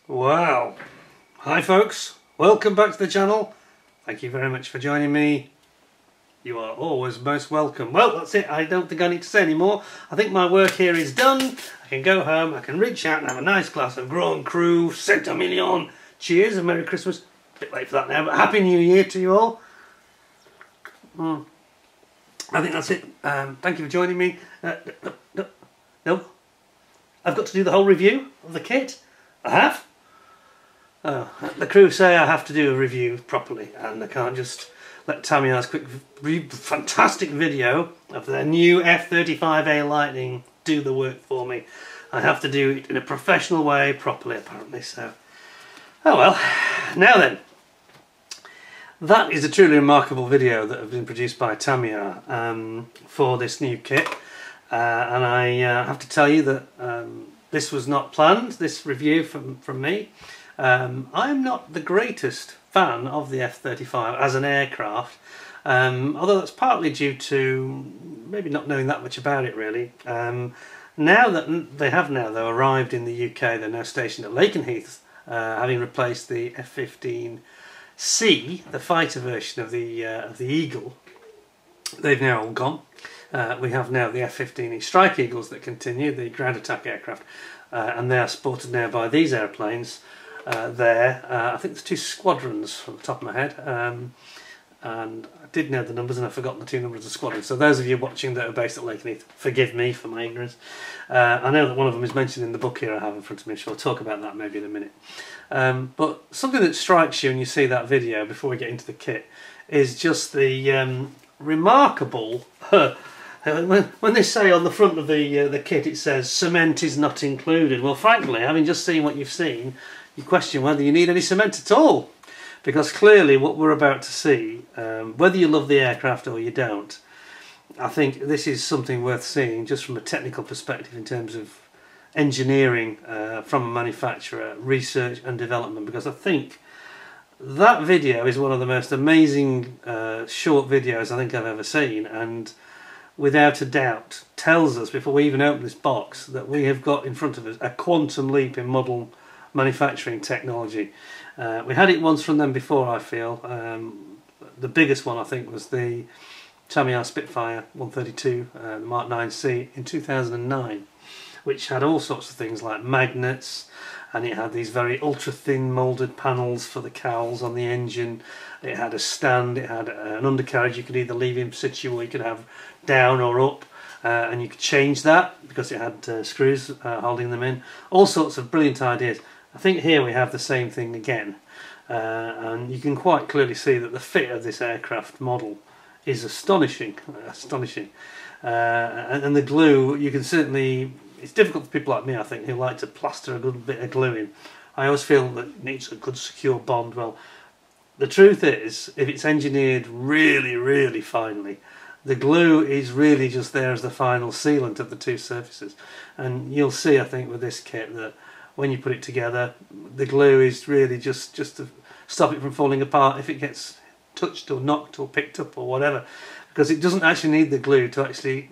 Wow. Hi folks, welcome back to the channel. Thank you very much for joining me. You are always most welcome. Well, that's it. I don't think I need to say any more. I think my work here is done. I can go home, I can reach out and have a nice glass of Grand Cru Saint-Emilion. Cheers and Merry Christmas. A bit late for that now, but Happy New Year to you all. I think that's it. Thank you for joining me. No, I've got to do the whole review of the kit. I have. Oh, the crew say I have to do a review properly, and I can't just let Tamiya's quick, fantastic video of their new F-35A Lightning do the work for me. I have to do it in a professional way, properly apparently. So, oh well. Now then, that is a truly remarkable video that has been produced by Tamiya for this new kit, and I have to tell you that this was not planned. This review from me. I'm not the greatest fan of the F-35 as an aircraft, although that's partly due to maybe not knowing that much about it really. Now that they have though arrived in the UK, they're now stationed at Lakenheath, having replaced the F-15C, the fighter version of the Eagle. They've now all gone. We have now the F-15E Strike Eagles that continue, the ground attack aircraft, and they are supported now by these airplanes. I think there's 2 squadrons from the top of my head, and I did know the numbers and I've forgotten the 2 numbers of squadrons, so those of you watching that are based at Lakenheath, forgive me for my ignorance. I know that one of them is mentioned in the book here I have in front of me, so I'll talk about that maybe in a minute. But something that strikes you when you see that video before we get into the kit is just the remarkable when they say on the front of the kit it says cement is not included. Well, frankly, having just seen what you've seen, you question whether you need any cement at all, because clearly what we're about to see, whether you love the aircraft or you don't, I think this is something worth seeing just from a technical perspective in terms of engineering from a manufacturer, research and development, because I think that video is one of the most amazing short videos I think I've ever seen, and without a doubt tells us before we even open this box that we have got in front of us a quantum leap in model manufacturing technology. We had it once from them before, I feel. The biggest one I think was the Tamiya Spitfire 132, the Mark 9C in 2009, which had all sorts of things like magnets, and it had these very ultra thin moulded panels for the cowls on the engine. It had a stand, it had an undercarriage you could either leave in situ or you could have down or up, and you could change that because it had screws holding them in. All sorts of brilliant ideas. I think here we have the same thing again, and you can quite clearly see that the fit of this aircraft model is astonishing, and the glue, you can certainly, it's difficult for people like me I think who like to plaster a good bit of glue in. I always feel that it needs a good secure bond. Well, the truth is, if it's engineered really finely, the glue is really just there as the final sealant of the 2 surfaces, and you'll see I think with this kit that when you put it together, the glue is really just to stop it from falling apart if it gets touched or knocked or picked up or whatever, because it doesn't actually need the glue to actually,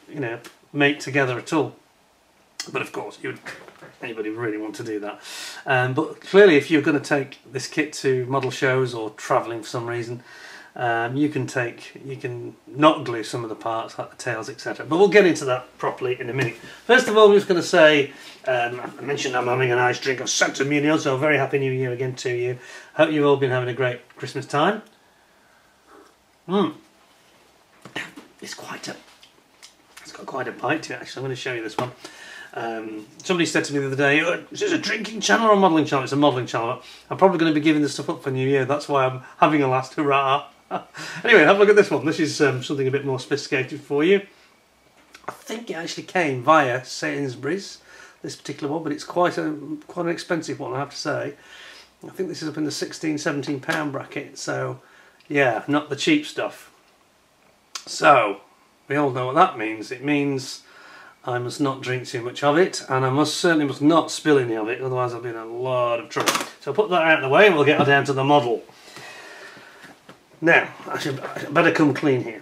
you know, mate together at all. But of course, anybody would really want to do that. But clearly, if you're going to take this kit to model shows or travelling for some reason, you can not glue some of the parts like the tails, etc. But we'll get into that properly in a minute. First of all, I'm just going to say, I mentioned I'm having a nice drink of Saint-Emilion, so very Happy New Year again to you. Hope you've all been having a great Christmas time. It's got quite a bite to it actually. I'm going to show you this one. Somebody said to me the other day, is this a drinking channel or a modelling channel? It's a modelling channel. I'm probably going to be giving this stuff up for New Year, that's why I'm having a last hurrah. Anyway, have a look at this one. This is something a bit more sophisticated for you. I think it actually came via Sainsbury's, this particular one, but it's quite an expensive one, I have to say. I think this is up in the £16–17 bracket, so yeah, not the cheap stuff. So, we all know what that means. It means I must not drink too much of it, and I certainly must not spill any of it, otherwise I'll be in a lot of trouble. So I'll put that out of the way and we'll get down to the model. Now, I better come clean here.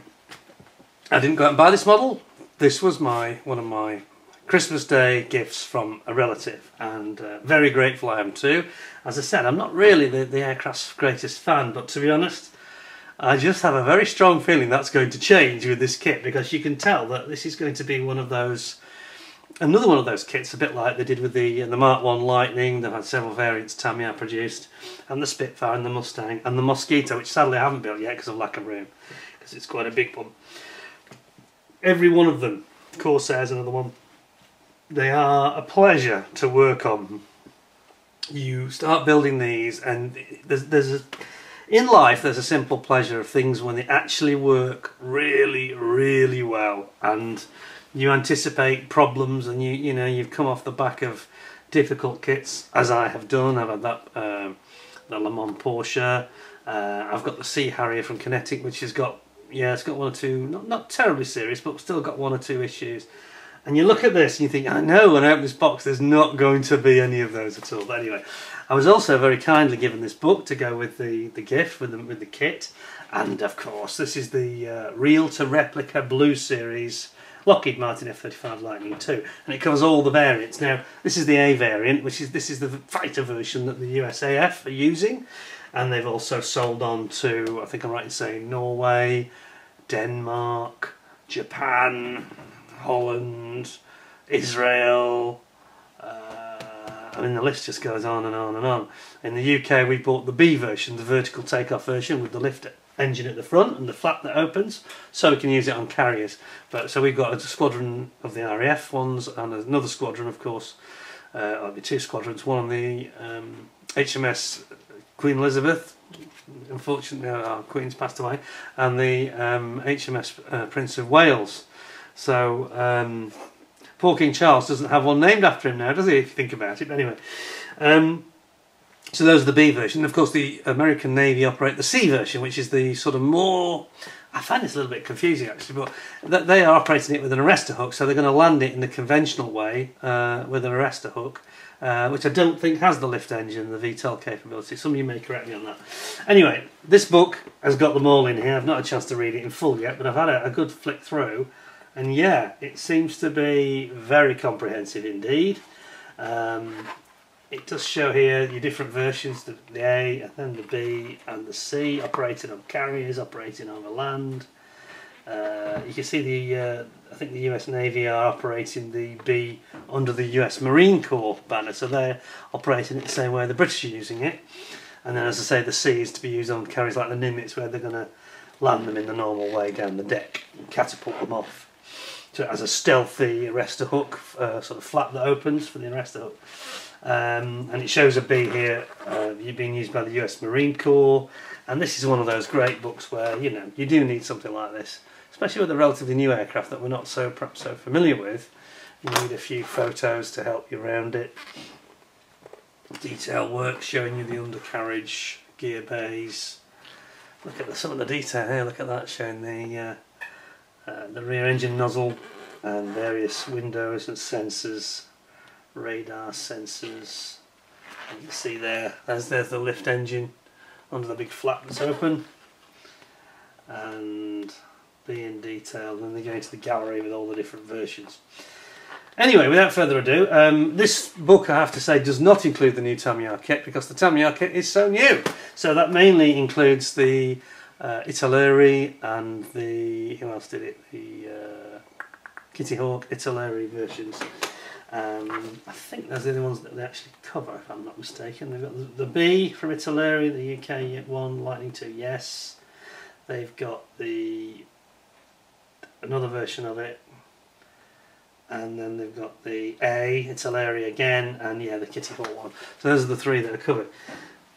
I didn't go out and buy this model. This was one of my Christmas Day gifts from a relative, and very grateful I am too. As I said, I'm not really the aircraft's greatest fan, but to be honest, I just have a very strong feeling that's going to change with this kit, because you can tell that this is going to be one of those, another one of those kits, a bit like they did with the Mark I Lightning. They've had several variants Tamiya produced, and the Spitfire and the Mustang and the Mosquito, which sadly I haven't built yet because of lack of room, because it's quite a big one. Every one of them, Corsair's another one, they are a pleasure to work on. You start building these, and in life there's a simple pleasure of things when they actually work really, really well, and you anticipate problems, and you know you've come off the back of difficult kits, as I have done. I've had that the Le Mans Porsche. I've got the Sea Harrier from Kinetic, which has got, yeah, it's got one or two, not terribly serious, but still got one or two issues. And you look at this and you think, I know when I open this box there's not going to be any of those at all. But anyway, I was also very kindly given this book to go with the gift, with the kit. And of course this is the Real-to-Replica Blue Series Lockheed Martin F-35 Lightning II, and it covers all the variants. Now this is the A variant, this is the fighter version that the USAF are using, and they've also sold on to, I think I'm right in saying, Norway, Denmark, Japan, Holland, Israel, I mean the list just goes on and on and on. In the UK we bought the B version, the vertical takeoff version with the lift engine at the front and the flap that opens, so we can use it on carriers. But so we've got a squadron of the RAF ones and another squadron, of course, there'll be two squadrons, one on the HMS Queen Elizabeth, unfortunately our Queen's passed away, and the HMS Prince of Wales. So poor King Charles doesn't have one named after him now, does he, if you think about it? But anyway, so those are the B version. Of course the American Navy operate the C version, which is the sort of more, I find this a little bit confusing actually, but they are operating it with an arrestor hook, so they're going to land it in the conventional way with an arrestor hook, which I don't think has the lift engine, the VTOL capability. Some of you may correct me on that. Anyway, this book has got them all in here. I've not had a chance to read it in full yet, but I've had a good flick through, and yeah, it seems to be very comprehensive indeed. It does show here your different versions, the A and then the B and the C, operating on carriers, operating over land. You can see the I think the US Navy are operating the B under the US Marine Corps banner, so they're operating it the same way the British are using it. And then, as I say, the C is to be used on carriers like the Nimitz, where they're going to land them in the normal way down the deck and catapult them off. So it has a stealthy arrestor hook, sort of flap that opens for the arrestor hook. And it shows a B here being used by the US Marine Corps, and this is one of those great books where, you know, you do need something like this, especially with a relatively new aircraft that we're not perhaps so familiar with. You need a few photos to help you around it, detail work showing you the undercarriage, gear bays. Look at some of the detail here. Look at that, showing the rear engine nozzle and various windows and sensors, radar sensors. And you can see there's the lift engine under the big flap that's open, and being detailed, and then they go into the gallery with all the different versions. Anyway, without further ado, this book, I have to say, does not include the new Tamiya kit, because the Tamiya kit is so new. So that mainly includes the Italeri and the, who else did it? The Kitty Hawk Italeri versions. I think those are the ones that they actually cover, if I'm not mistaken. They've got the B from Italeri, the UK one Lightning II, yes. They've got another version of it, and then they've got the A, Italeri again, and yeah, the Kitty Hawk one. So those are the three that are covered.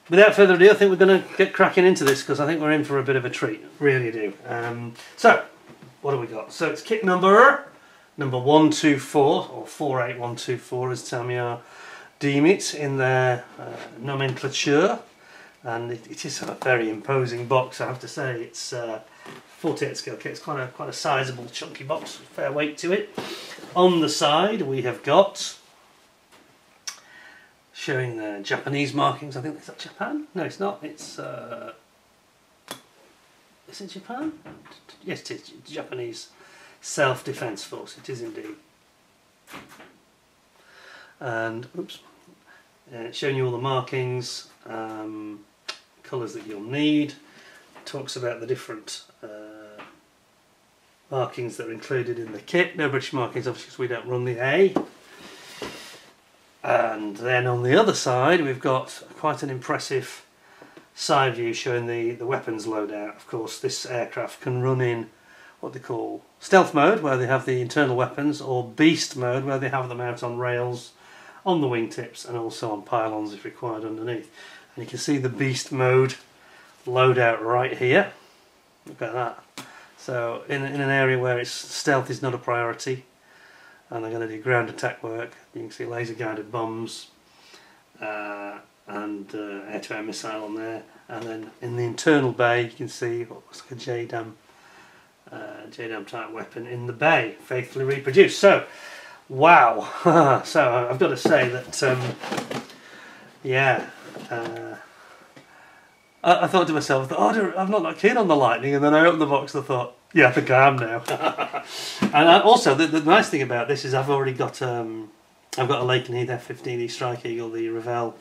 Without further ado, I think we're going to get cracking into this, because I think we're in for a bit of a treat, really do. So, what have we got? So it's kit number 124, or 48124 as Tamiya deem it in their nomenclature, and it is a very imposing box, I have to say. It's 48 scale kit. It's quite a sizable, chunky box, fair weight to it. On the side we have got, showing the Japanese markings. I think, is that Japan? No, it's not. It's is it Japan? Yes, it is. Japanese Self-Defense Force. It is indeed. And oops, it's showing you all the markings, colours that you'll need. Talks about the different markings that are included in the kit. No British markings, obviously, because we don't run the A. And then on the other side we've got quite an impressive side view showing the weapons loadout. Of course, this aircraft can run in what they call stealth mode, where they have the internal weapons, or beast mode, where they have them out on rails, on the wingtips, and also on pylons if required underneath. And you can see the beast mode loadout right here. Look at that. So in an area where stealth is not a priority, and they're going to do ground attack work, you can see laser guided bombs and air-to-air missile on there. And then in the internal bay you can see what looks like a JDAM type weapon in the bay, faithfully reproduced. So wow. So I've got to say that yeah, I thought to myself, oh, I'm not that keen on the Lightning, and then I opened the box and I thought, yeah, I think I am now. And also, the nice thing about this is I've already got I've got a Lakenheath F-15E Strike Eagle, the Revell.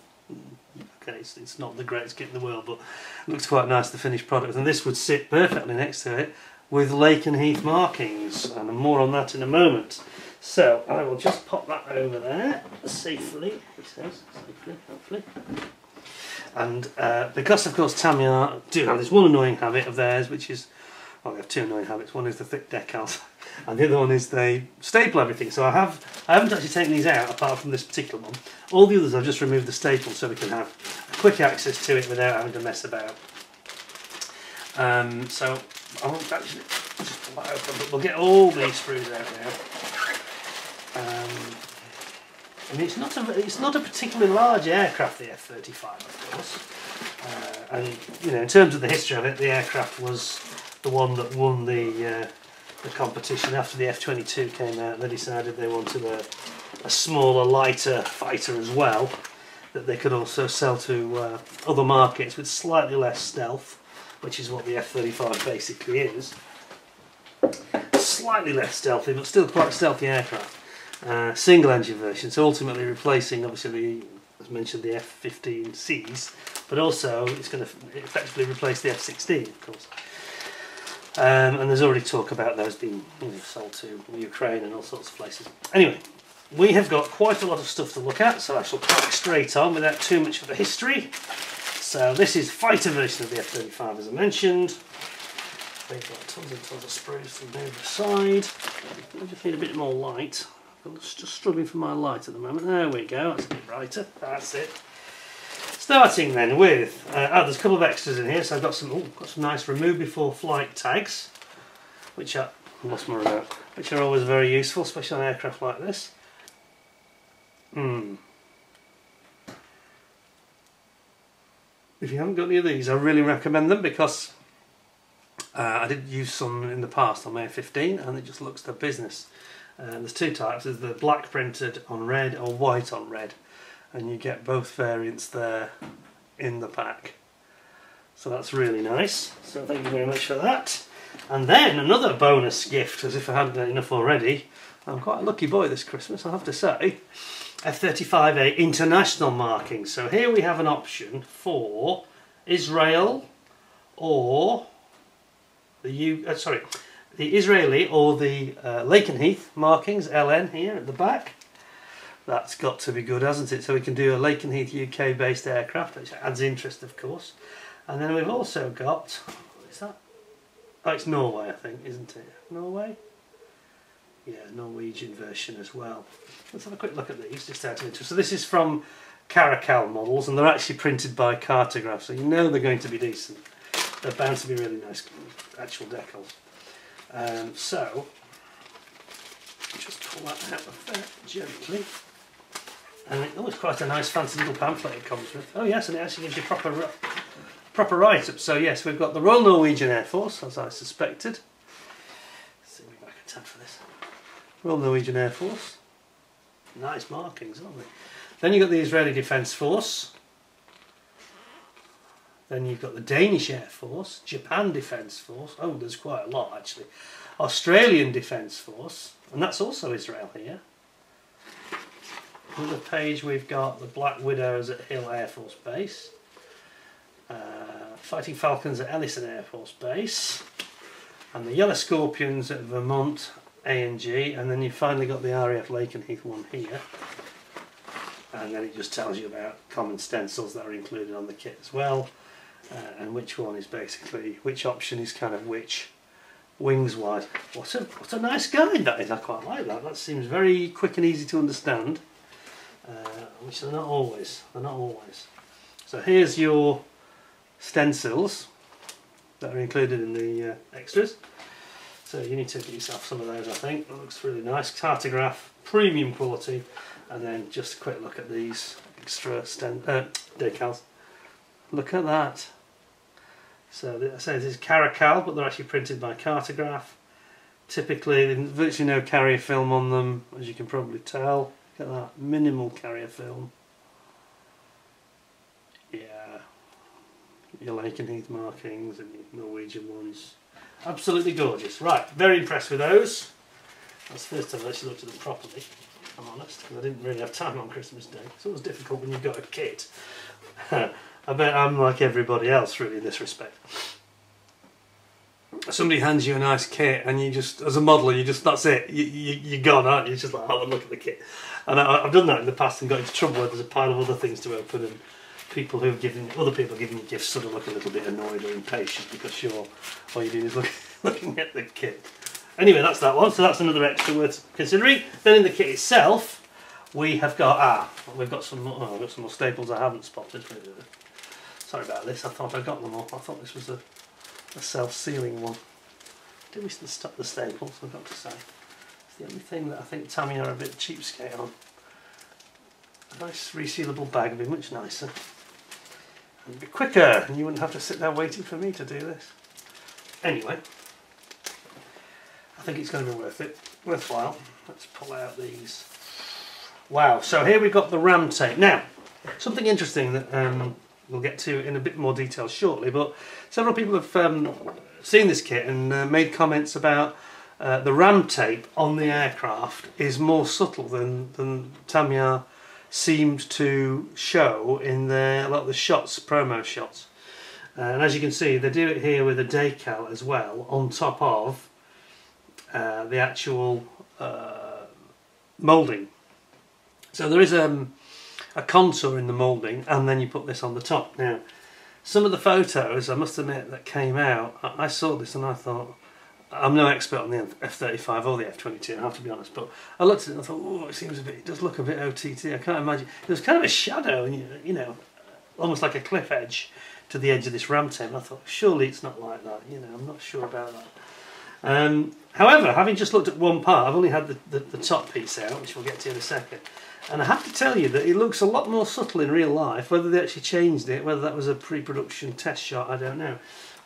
Okay, it's not the greatest kit in the world, but it looks quite nice, the finished product, and this would sit perfectly next to it with Lakenheath markings, and more on that in a moment. So I will just pop that over there safely, he says, safely, hopefully. And because of course Tamiya do have this one annoying habit of theirs, which is, well, they have two annoying habits. One is the thick decals, and the other one is they staple everything. So I haven't actually taken these out apart from this particular one. All the others I've just removed the staple so we can have quick access to it without having to mess about. So I won't actually just pull that open, but we'll get all these screws out now. I mean, it's not a particularly large aircraft, the F-35, of course. And you know, in terms of the history of it, the aircraft was the one that won the competition. After the F-22 came out, they decided they wanted a smaller, lighter fighter as well, that they could also sell to other markets with slightly less stealth, which is what the F-35 basically is. Slightly less stealthy, but still quite a stealthy aircraft. Single engine version, so ultimately replacing, obviously, as mentioned, the F-15Cs, but also it's going to effectively replace the F-16, of course. And there's already talk about those being sold to Ukraine and all sorts of places. Anyway, we have got quite a lot of stuff to look at, so I shall crack straight on without too much of the history. So this is fighter version of the F-35, as I mentioned. We've got tons and tons of sprues to move aside. I just need a bit more light. I'm just struggling for my light at the moment. There we go, that's a bit brighter. That's it. Starting then with, there's a couple of extras in here. So I've got some nice remove before flight tags, which are, I lost my remote, which are always very useful, especially on aircraft like this. If you haven't got any of these, I really recommend them, because I did use some in the past on my F-15 and it just looks their business. There's two types, there's the black printed on red or white on red, and you get both variants there in the pack. So that's really nice, so thank you very much for that. And then another bonus gift, as if I hadn't done enough already. I'm quite a lucky boy this Christmas, I have to say. F-35A international marking. So here we have an option for Israel or the Israeli or the Lakenheath markings, LN here at the back. That's got to be good, hasn't it? So we can do a Lakenheath UK based aircraft, which adds interest, of course. And then we've also got, what is that? Oh, it's Norway, I think, isn't it? Norway? Yeah, Norwegian version as well. Let's have a quick look at these, just out of interest. So this is from Caracal models, and they're actually printed by Cartograph, so you know they're going to be decent. They're bound to be really nice actual decals. So, just pull that out of there gently. And it's quite a nice fancy little pamphlet it comes with. Oh yes, and it actually gives you proper write-up. So yes, we've got the Royal Norwegian Air Force, as I suspected. Let's see if we can back a tab for this. Royal Norwegian Air Force. Nice markings, aren't they? Then you've got the Israeli Defence Force. Then you've got the Danish Air Force, Japan Defence Force. Oh, there's quite a lot actually. Australian Defence Force, and that's also Israel here. On the page we've got the Black Widows at Hill Air Force Base, Fighting Falcons at Ellison Air Force Base, and the Yellow Scorpions at Vermont A&G, and then you've finally got the RAF Lakenheath one here. And then it just tells you about common stencils that are included on the kit as well, and which one is basically, which option is kind of which wings wise. What a nice guide that is. I quite like that. That seems very quick and easy to understand, which they're not always. So here's your stencils that are included in the extras. So you need to get yourself some of those, I think. It looks really nice. Cartograph, premium quality, and then just a quick look at these extra decals. Look at that. So it says it's Caracal, but they're actually printed by Cartograph. Typically, there's virtually no carrier film on them, as you can probably tell. Look at that, minimal carrier film. Yeah, your Lakenheath markings and your Norwegian ones. Absolutely gorgeous. Right, very impressed with those. That's the first time I actually looked at them properly, if I'm honest, because I didn't really have time on Christmas Day. It's always difficult when you've got a kit. I bet I'm like everybody else really in this respect. Somebody hands you a nice kit and you just, as a modeller, you just, that's it, you're gone, aren't you? It's just like, oh, look at the kit. And I've done that in the past and got into trouble where there's a pile of other things to open, and people who've given, other people giving you gifts sort of look a little bit annoyed or impatient because all you're doing is looking at the kit. Anyway, that's that one, so that's another extra worth considering. Then in the kit itself, we have got, we've got some more staples I haven't spotted. Sorry about this, I thought I got them all. I thought this was a self-sealing one. Did we stop the staples, I've got to say. It's the only thing that I think Tamiya are a bit cheapskate on. A nice resealable bag would be much nicer. And be quicker, and you wouldn't have to sit there waiting for me to do this. Anyway, I think it's going to be worthwhile. Let's pull out these. Wow, so here we've got the ram tape. Now, something interesting that we'll get to in a bit more detail shortly, but several people have seen this kit and made comments about the ram tape on the aircraft is more subtle than Tamiya seemed to show in a lot of the shots, promo shots. And as you can see, they do it here with a decal as well on top of the actual moulding. So there is a contour in the moulding, and then you put this on the top. Now, some of the photos, I must admit, that came out, I saw this and I thought, I'm no expert on the F-35 or the F-22, I have to be honest, but I looked at it and I thought, oh, it does look a bit OTT. I can't imagine. It was kind of a shadow, you know, almost like a cliff edge to the edge of this ram tape. And I thought, surely it's not like that, I'm not sure about that. However, having just looked at one part, I've only had the top piece out, which we'll get to in a second. And I have to tell you that it looks a lot more subtle in real life. Whether they actually changed it, whether that was a pre-production test shot, I don't know.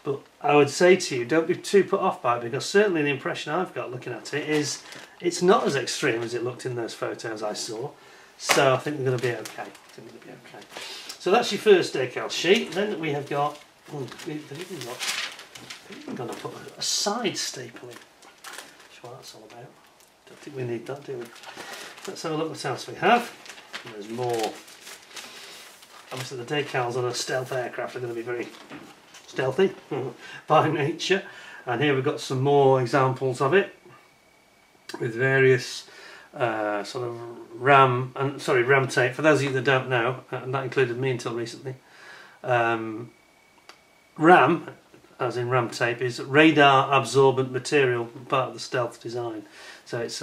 But I would say to you, don't be too put off by it, because certainly the impression I've got looking at it is it's not as extreme as it looked in those photos I saw. So I think they're going to be okay. So that's your first decal sheet. Then we have got, they've even got to put a side staple in. That's what that's all about. Don't think we need that, do we? Let's have a look what else we have. And there's more. Obviously the decals on a stealth aircraft are going to be very stealthy by nature, and here we've got some more examples of it with various sort of ram tape. For those of you that don't know, and that included me until recently, ram, as in ram tape, is radar absorbent material, part of the stealth design. So it's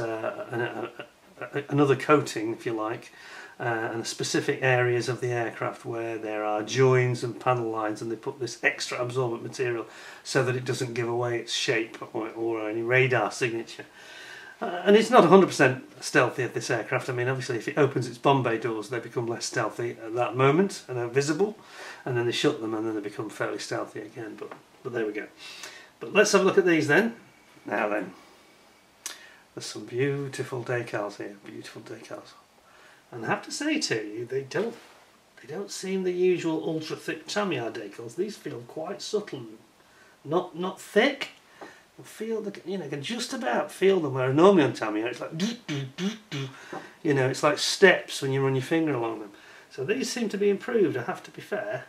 another coating, if you like, and specific areas of the aircraft where there are joins and panel lines, and they put this extra absorbent material so that it doesn't give away its shape or any radar signature. And it's not 100% stealthy of this aircraft. I mean, obviously if it opens its bomb bay doors, they become less stealthy at that moment and are visible, and then they shut them and then they become fairly stealthy again, but there we go. But let's have a look at these then. Now then, there's some beautiful decals here, beautiful decals. And I have to say to you, they don't seem the usual ultra thick Tamiya decals. These feel quite subtle, not thick. feel the, you know, you can just about feel them. Whereas normally on Tamiya it's like, you know, it's like steps when you run your finger along them. So these seem to be improved, I have to be fair.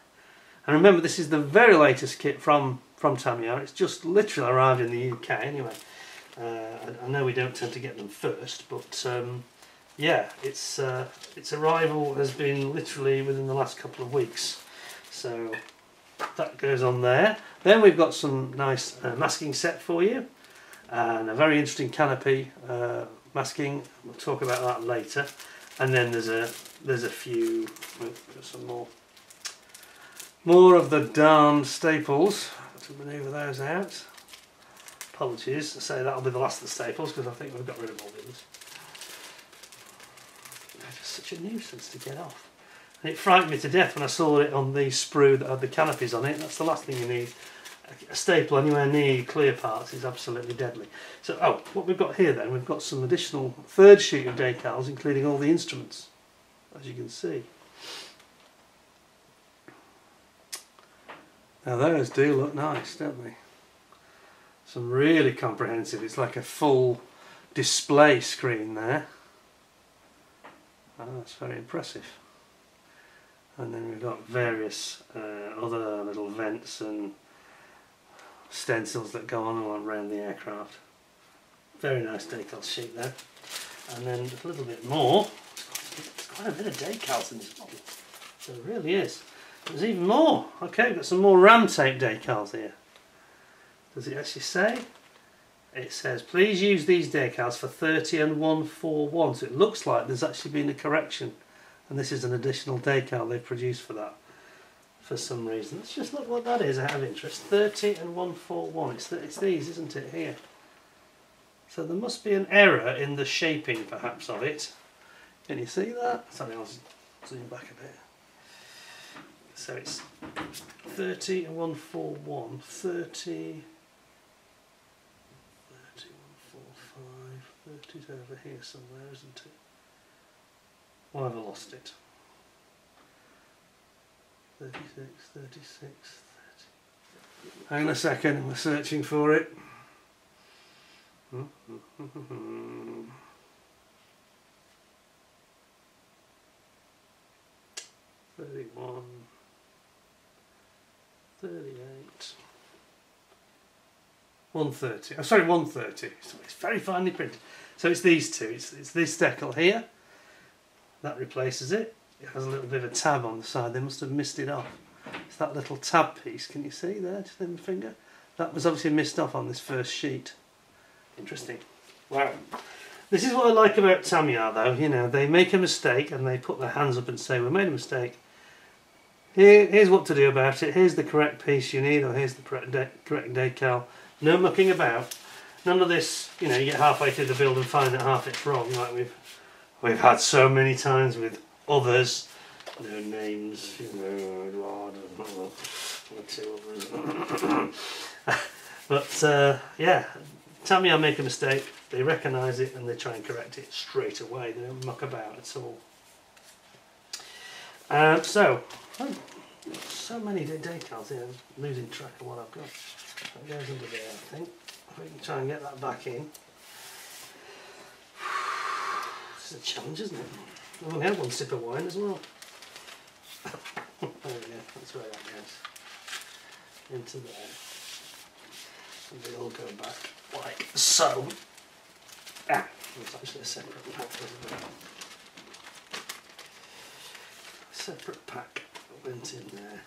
And remember, this is the very latest kit from Tamiya. It's just literally arrived in the UK anyway. I know we don't tend to get them first, but yeah, its arrival has been literally within the last couple of weeks. So that goes on there. Then we've got some nice masking set for you, and a very interesting canopy masking. We'll talk about that later. And then there's a few, some more of the darned staples. To manoeuvre those out. Apologies, I say that'll be the last of the staples because I think we've got rid of all these. They're just such a nuisance to get off. And it frightened me to death when I saw it on the sprue that had the canopies on it. That's the last thing you need. A staple anywhere near clear parts is absolutely deadly. So, oh, what we've got here then, we've got some additional third sheet of decals, including all the instruments, as you can see. Now those do look nice, don't they? Some really comprehensive, it's like a full display screen there. Oh, that's very impressive. And then we've got various other little vents and stencils that go on and around the aircraft. Very nice decal sheet there. And then a little bit more. There's quite a bit of decals in this model. So it really is. There's even more. Okay, we've got some more ram tape decals here. Does it actually say? It says, please use these decals for 30 and 141. So it looks like there's actually been a correction. And this is an additional decal they've produced for that. For some reason. Let's just look what that is out of interest. 30 and 141. It's these, isn't it, here? So there must be an error in the shaping, perhaps, of it. Can you see that? Sorry, I'll zoom back a bit. So it's 30 and 141, 30, 145, 30's over here somewhere, isn't it? Why have I lost it? 36, 36, 30. Hang on a second, we're searching for it. 31. 38, 130. Oh, sorry, 130. So it's very finely printed. So it's these two. It's this decal here. That replaces it. It has a little bit of a tab on the side. They must have missed it off. It's that little tab piece. Can you see there, just in the finger? That was obviously missed off on this first sheet. Interesting. Wow. This is what I like about Tamiya, though. You know, they make a mistake and they put their hands up and say, we made a mistake. Here's what to do about it. Here's the correct piece you need, or here's the correct decal. No mucking about. None of this, you know, you get halfway through the build and find that half it's wrong, like we've had so many times with others. No names, you know, Eduardo, one or two others. But yeah, Tamiya make a mistake, they recognise it and they try and correct it straight away. They don't muck about at all. So many decals here, I'm losing track of what I've got. That goes under there, I think. If we can try and get that back in. This is a challenge, isn't it? I've only had one sip of wine as well. There we go, that's where that goes. Into there. And they all go back like so. Ah, there's actually a separate pack, isn't there? Separate pack went in there.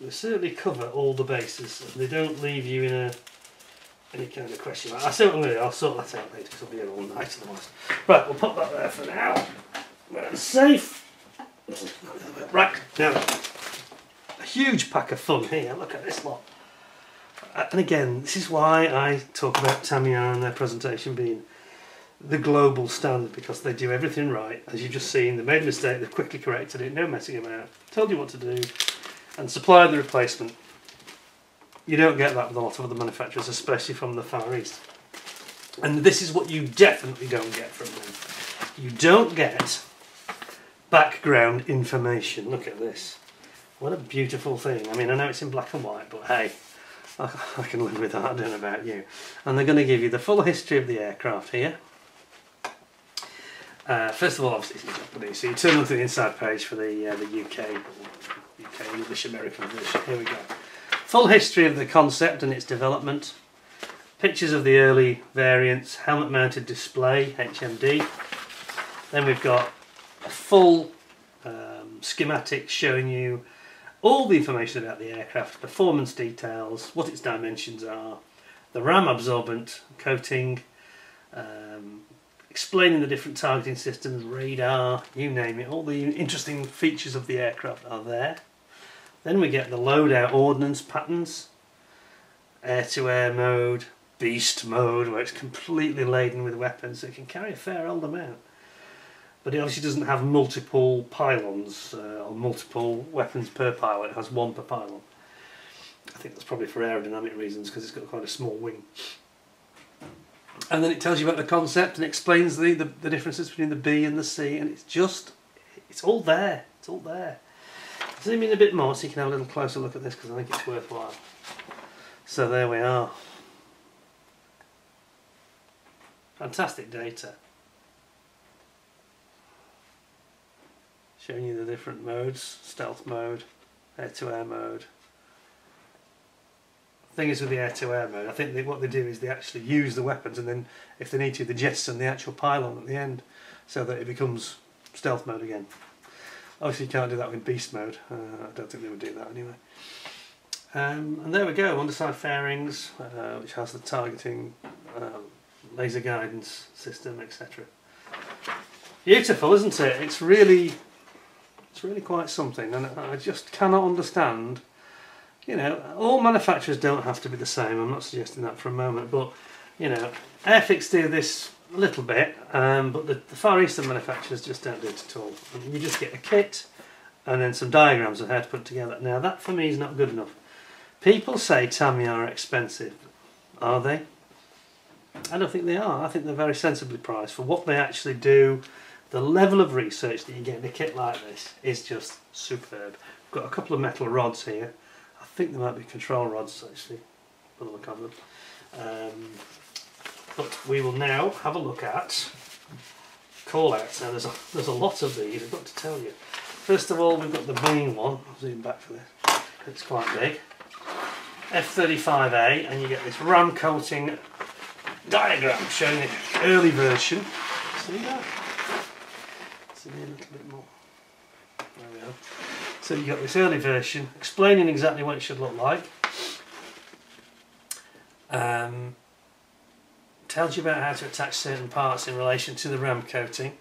They certainly cover all the bases and they don't leave you in any kind of question. I see what I'm going to do, I'll sort that out later because I'll be here all night otherwise. Right, we'll put that there for now. We're safe. Right, now, a huge pack of fun here, look at this lot. And again, this is why I talk about Tamiya and their presentation being the global standard, because they do everything right. As you've just seen, they made a mistake, they've quickly corrected it, no messing about, told you what to do, and supplied the replacement. You don't get that with a lot of other manufacturers, especially from the Far East. And this is what you definitely don't get from them. You don't get background information. Look at this. What a beautiful thing. I mean, I know it's in black and white, but hey, I can live with that, I don't know about you. And they're going to give you the full history of the aircraft here. First of all, obviously it's in Japanese, so you turn onto the inside page for the UK English American version. Here we go. Full history of the concept and its development. Pictures of the early variants, helmet mounted display, HMD. Then we've got a full schematic showing you all the information about the aircraft, performance details, what its dimensions are, the ram absorbent coating, explaining the different targeting systems, radar, you name it, all the interesting features of the aircraft are there. Then we get the loadout ordnance patterns, air-to-air mode, beast mode, where it's completely laden with weapons, so it can carry a fair old amount. But it obviously doesn't have multiple pylons or multiple weapons per pylon. It has one per pylon. I think that's probably for aerodynamic reasons because it's got quite a small wing. And then it tells you about the concept and explains the differences between the B and the C, and it's all there. It's all there. Zoom in a bit more so you can have a little closer look at this because I think it's worthwhile. So there we are. Fantastic data. Showing you the different modes, stealth mode, air-to-air mode. The thing is with the air-to-air mode, I think what they do is they actually use the weapons and then if they need to they jettison the actual pylon at the end so that it becomes stealth mode again. Obviously you can't do that with beast mode, I don't think they would do that anyway. And there we go, underside fairings, which has the targeting, laser guidance system, etc. Beautiful, isn't it? It's really quite something, and I just cannot understand. You know, all manufacturers don't have to be the same. I'm not suggesting that for a moment, but you know, Airfix do this a little bit, but the Far Eastern manufacturers just don't do it at all. You just get a kit and then some diagrams of how to put it together. Now that for me is not good enough. People say Tamiya are expensive. Are they? I don't think they are. I think they're very sensibly priced for what they actually do. The level of research that you get in a kit like this is just superb. We've got a couple of metal rods here. I think they might be control rods actually, by the look of them. But we will now have a look at call-outs. Now there's a lot of these, I've got to tell you. First of all, we've got the main one. I'll zoom back for this. It's quite big. F-35A, and you get this ram coating diagram showing the early version. See that? See a little bit more. There we are. So you've got this early version explaining exactly what it should look like. Tells you about how to attach certain parts in relation to the ram coating.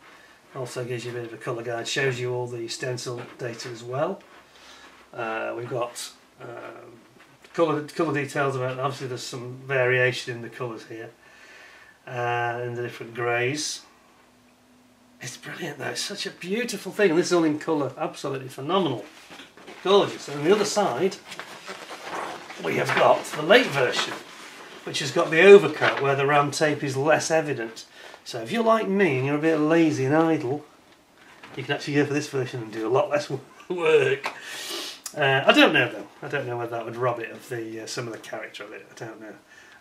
Also gives you a bit of a colour guide, shows you all the stencil data as well. We've got colour details about, obviously there's some variation in the colours here, in the different greys. It's brilliant though, it's such a beautiful thing, and this is all in colour, absolutely phenomenal. Gorgeous. And on the other side we have got the late version, which has got the overcoat where the ram tape is less evident. So if you're like me and you're a bit lazy and idle, you can actually go for this version and do a lot less work. I don't know though. I don't know whether that would rob it of the some of the character of it. I don't know.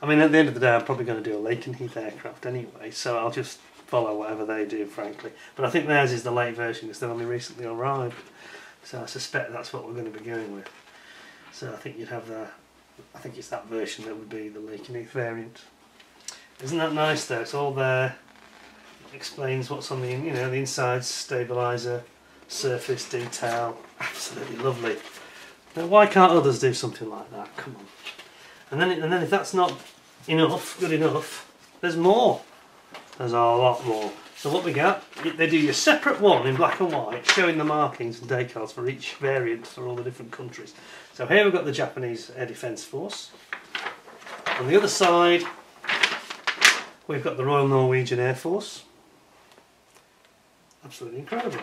I mean, at the end of the day, I'm probably going to do a Lakenheath aircraft anyway, so I'll just follow whatever they do, frankly. But I think theirs is the late version because they've only recently arrived. So I suspect that's what we're going to be going with. So I think you'd have the, I think it's that version that would be the Lakenheath variant. Isn't that nice though? It's all there. It explains what's on the, you know, the inside stabiliser, surface detail. Absolutely lovely. Now why can't others do something like that? Come on. And then if that's not enough, good enough, there's more. There's a lot more. So what we got, they do your separate one in black and white, showing the markings and decals for each variant for all the different countries. So here we've got the Japanese Air Defence Force. On the other side, we've got the Royal Norwegian Air Force. Absolutely incredible.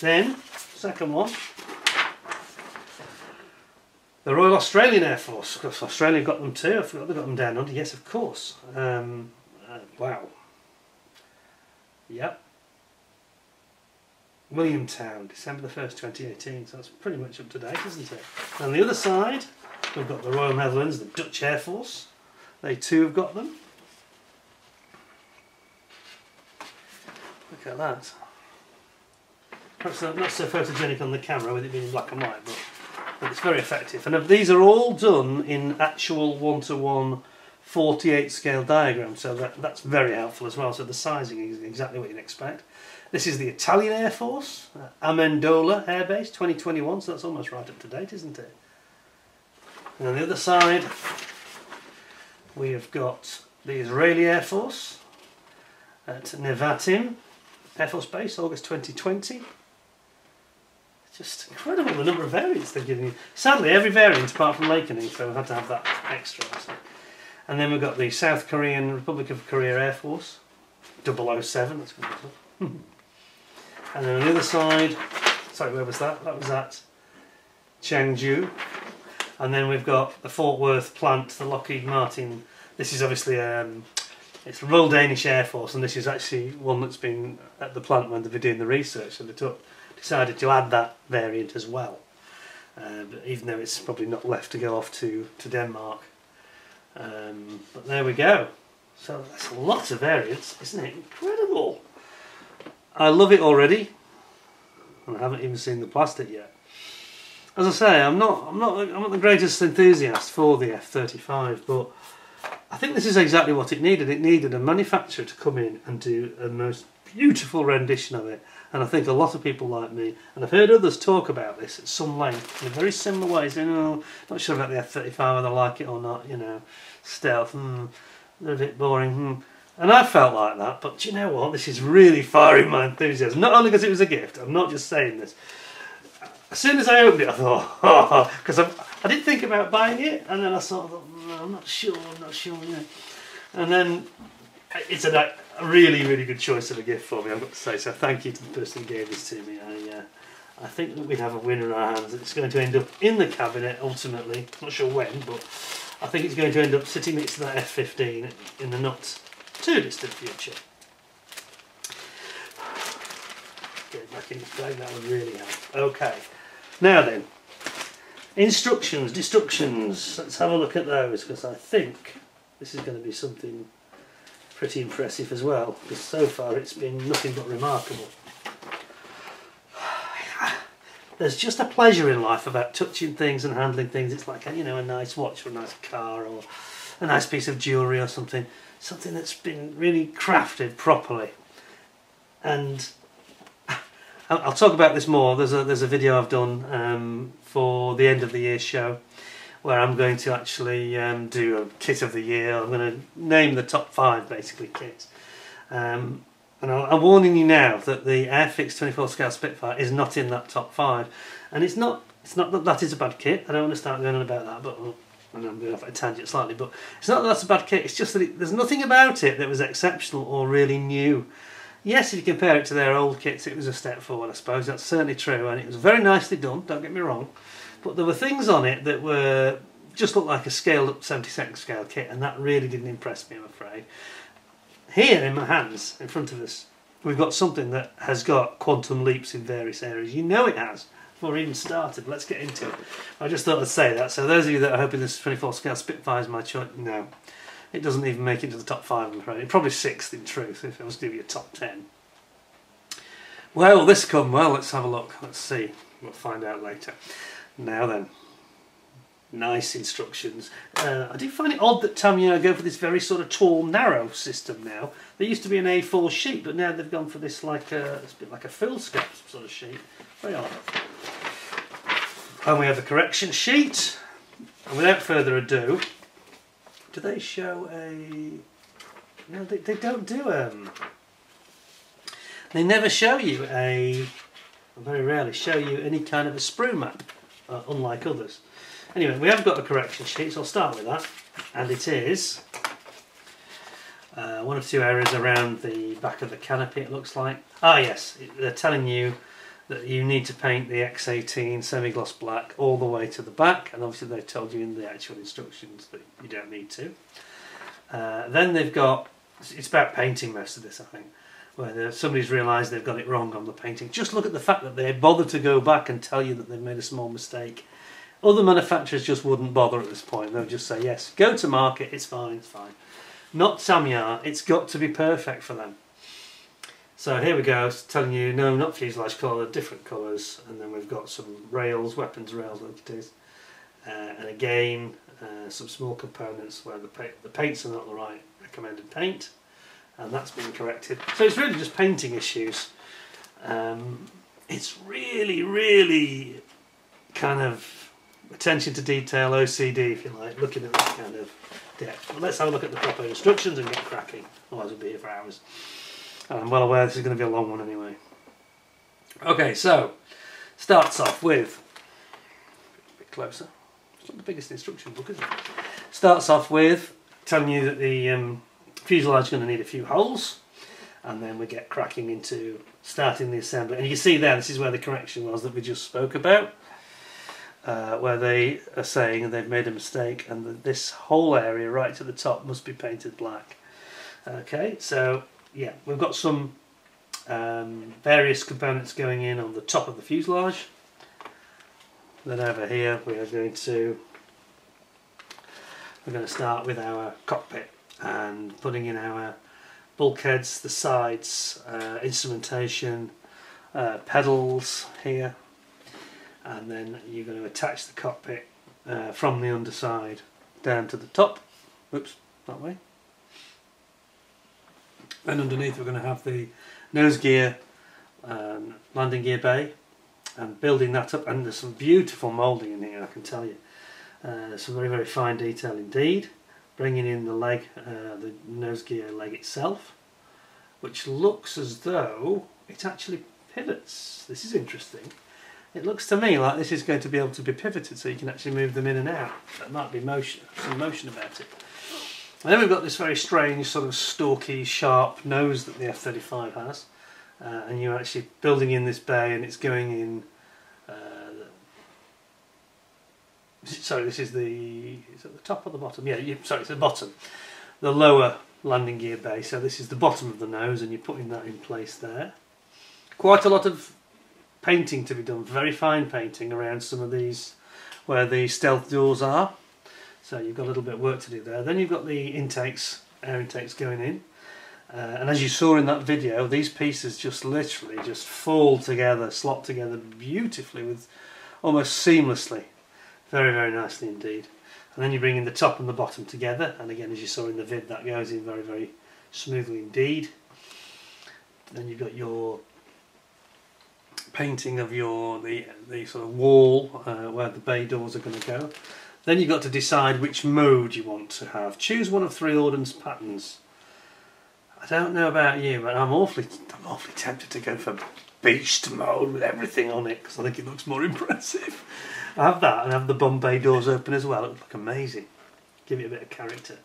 Then, second one, the Royal Australian Air Force. Of course, Australia got them too. I forgot they got them down under. Yes, of course. Wow. Yep. Williamtown, December the 1st, 2018. So that's pretty much up to date, isn't it? On the other side, We've got the Royal Netherlands, the Dutch Air Force. They too have got them. Look at that. Perhaps not so photogenic on the camera with it being in black and white, but it's very effective. And these are all done in actual 1:1 48 scale diagrams, so that's very helpful as well. So the sizing is exactly what you'd expect. This is the Italian Air Force, Amendola Air Base 2021, so that's almost right up to date, isn't it? And on the other side we have got the Israeli Air Force at Nevatim Air Force Base, August 2020. Just incredible the number of variants they're giving you. Sadly, every variant apart from Lakening, so we had to have that extra. So. And then we've got the South Korean Republic of Korea Air Force, 007, that's good. And then on the other side, sorry, where was that? That was at Changju. And then we've got the Fort Worth plant, the Lockheed Martin. This is obviously it's the Royal Danish Air Force, and this is actually one that's been at the plant when they were doing the research, so they decided to add that variant as well. But even though it's probably not left to go off to Denmark. But there we go. So that's a lot of variants, isn't it? Incredible! I love it already, and I haven't even seen the plastic yet. As I say, I'm not the greatest enthusiast for the F-35, but I think this is exactly what it needed. It needed a manufacturer to come in and do a most beautiful rendition of it. And I think a lot of people like me, and I've heard others talk about this at some length in a very similar way, saying, "Oh, not sure about the F-35, whether I like it or not, you know, stealth, they're a bit boring, And I felt like that, but do you know what? This is really firing my enthusiasm. Not only because it was a gift, I'm not just saying this. As soon as I opened it, I thought, because I did think about buying it, and then I sort of thought, no, I'm not sure, you know. And then it's a really, really good choice of a gift for me, I've got to say. So thank you to the person who gave this to me. I think that we'd have a winner in our hands. It's going to end up in the cabinet ultimately. Not sure when, but I think it's going to end up sitting next to that F-15 in the not too distant future. Get back in the frame, that would really help. Okay, now then, instructions, destructions. Let's have a look at those, because I think this is going to be something pretty impressive as well, because so far it's been nothing but remarkable. There's just a pleasure in life about touching things and handling things. It's like a nice watch or a nice car or a nice piece of jewellery or something that's been really crafted properly. And I'll talk about this more. There's a video I've done for the end of the year show where I'm going to actually do a kit of the year. I'm going to name the top 5 basically kits. And I'm warning you now that the Airfix 24 scale Spitfire is not in that top 5, and it's not that that is a bad kit. I don't want to start going on about that, but I'm going off at a tangent slightly. But it's not that that's a bad kit. It's just that there's nothing about it that was exceptional or really new. Yes, if you compare it to their old kits, it was a step forward, I suppose. That's certainly true, and it was very nicely done. Don't get me wrong, but there were things on it that were just looked like a scaled up 72nd scale kit, and that really didn't impress me, I'm afraid. Here in my hands, in front of us, we've got something that has got quantum leaps in various areas. You know it has, before we even started. Let's get into it. I just thought I'd say that. So those of you that are hoping this 24 scale Spitfire is my choice, no. It doesn't even make it to the top 5, I'm afraid. It's probably 6th in truth, if I was to give you a top 10. Where will this come? Well, let's have a look. Let's see. We'll find out later. Now then. Nice instructions. I do find it odd that Tamiya go for this very sort of tall, narrow system now. There used to be an A4 sheet, but now they've gone for this it's a bit like a foolscap sort of sheet. Very odd. And we have the correction sheet. And without further ado, do they show a... No, they don't do They never show you very rarely show you any kind of a sprue map, unlike others. Anyway, we have got a correction sheet, so I'll start with that. And it is 1 or 2 areas around the back of the canopy, it looks like. Ah yes, they're telling you that you need to paint the X18 semi-gloss black all the way to the back, and obviously they've told you in the actual instructions that you don't need to. Then they've got, it's about painting most of this I think, where somebody's realised they've got it wrong on the painting. Just look at the fact that they bothered to go back and tell you that they've made a small mistake. Other manufacturers just wouldn't bother at this point. They'll just say, yes, go to market, it's fine, it's fine. Not Tamiya, it's got to be perfect for them. So here we go, it's telling you, no, not fuselage colour, different colours. And then we've got some rails, weapons rails, like it is. And again, some small components where the paints are not the right recommended paint. And that's been corrected. So it's really just painting issues. It's really, really kind of attention to detail, OCD if you like, looking at that kind of depth. But let's have a look at the proper instructions and get cracking, otherwise we'll be here for hours. And I'm well aware this is going to be a long one anyway. Okay, so starts off with, a bit closer, it's not the biggest instruction book, is it? Starts off with telling you that the fuselage is going to need a few holes, and then we get cracking into starting the assembly. And you can see there, this is where the correction was that we just spoke about, where they are saying they've made a mistake and that this whole area right to the top must be painted black. Okay, so yeah, we've got some various components going in on the top of the fuselage. Then over here we're going to start with our cockpit and putting in our bulkheads, the sides, instrumentation, pedals here, and then you're going to attach the cockpit from the underside down to the top. Oops, that way. Then underneath we're going to have the nose gear, landing gear bay, and building that up. And there's some beautiful moulding in here, I can tell you. Some very, very fine detail indeed. Bringing in the leg, the nose gear leg itself, which looks as though it actually pivots. This is interesting. It looks to me like this is going to be able to be pivoted, so you can actually move them in and out. There might be motion, some motion about it. And then we've got this very strange sort of stalky, sharp nose that the F-35 has, and you're actually building in this bay, and it's going in. Sorry, this is the top or the bottom? Yeah, sorry, it's the bottom. The lower landing gear bay, so this is the bottom of the nose, and you're putting that in place there. Quite a lot of painting to be done, very fine painting around some of these where the stealth doors are. So you've got a little bit of work to do there. Then you've got the intakes, air intakes going in. And as you saw in that video, these pieces just literally just fall together, slot together beautifully, with almost seamlessly. Very, very nicely indeed. And then you bring in the top and the bottom together, and again, as you saw in the vid, that goes in very, very smoothly indeed. Then you've got your painting of the sort of wall where the bay doors are going to go. Then you've got to decide which mode you want to have. Choose one of 3 ordnance patterns. I don't know about you, but I'm awfully tempted to go for beast mode with everything on it, because I think it looks more impressive. I have that, and have the bomb bay doors open as well. It would look amazing. Give it a bit of character.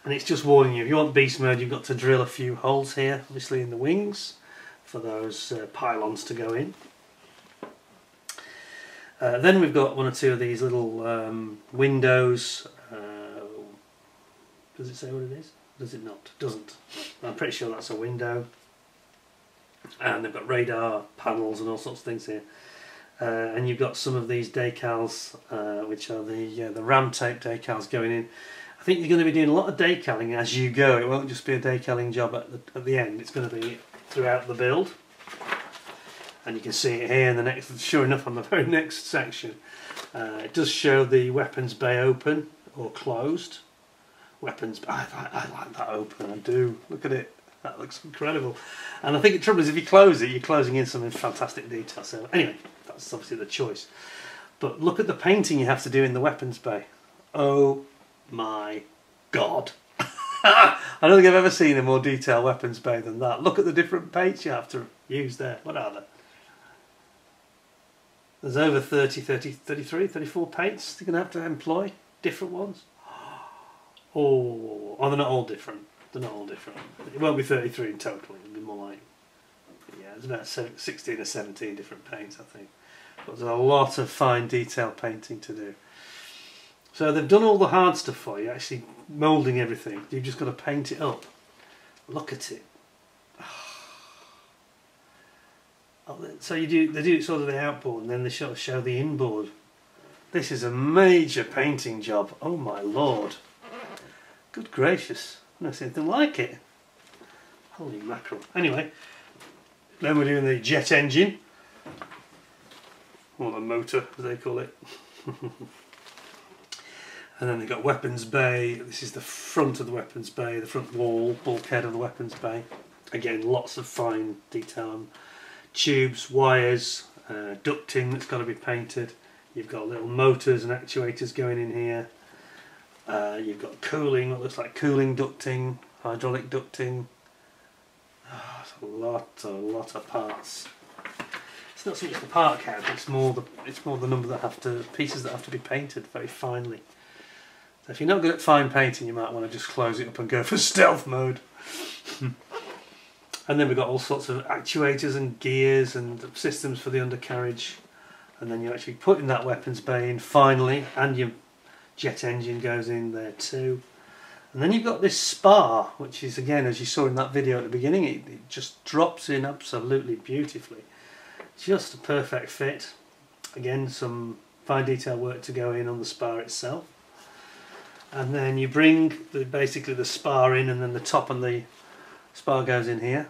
And it's just warning you, if you want beast mode, you've got to drill a few holes here, obviously in the wings, for those pylons to go in. Then we've got 1 or 2 of these little windows. Does it say what it is? Does it not? It doesn't. I'm pretty sure that's a window. And they've got radar panels and all sorts of things here. And you've got some of these decals, which are the ram tape decals going in. I think you're going to be doing a lot of decaling as you go. It won't just be a decaling job at the end. It's going to be throughout the build. And you can see it here in the next. Sure enough, on the very next section, it does show the weapons bay open or closed. Weapons. I like that open. I do. Look at it. That looks incredible. And I think the trouble is, if you close it, you're closing in some fantastic detail. So anyway, that's obviously the choice. But look at the painting you have to do in the weapons bay. Oh my God. I don't think I've ever seen a more detailed weapons bay than that. Look at the different paints you have to use there. What are they? There's over 30, 33, 34 paints you're going to have to employ. Different ones. Oh, they're not all different. They're not all different. It won't be 33 in total. It'll be more like, yeah, there's about 16 or 17 different paints, I think. But there's a lot of fine detail painting to do. So they've done all the hard stuff for you, actually moulding everything. You've just got to paint it up. Look at it. So they do it sort of the outboard, and then they sort of show the inboard This is a major painting job. Oh my lord. Good gracious. I've never seen anything like it. Holy mackerel. Anyway, then we're doing the jet engine. Or the motor, as they call it. And then they've got weapons bay. This is the front of the weapons bay, the front wall, bulkhead of the weapons bay. Again, lots of fine detail on tubes, wires, ducting that's got to be painted. You've got little motors and actuators going in here. You've got cooling, what looks like cooling ducting, hydraulic ducting. Oh, it's a lot of parts. It's not so much the part count; it's more the number pieces that have to be painted very finely. So if you're not good at fine painting, you might want to just close it up and go for stealth mode. And then we've got all sorts of actuators and gears and systems for the undercarriage. And then you actually put in that weapons bay in finally, and your jet engine goes in there too. And then you've got this spar, which is, again, as you saw in that video at the beginning, it just drops in absolutely beautifully. Just a perfect fit. Again, some fine detail work to go in on the spar itself. And then you bring basically the spar in, and then the top and the spar goes in here.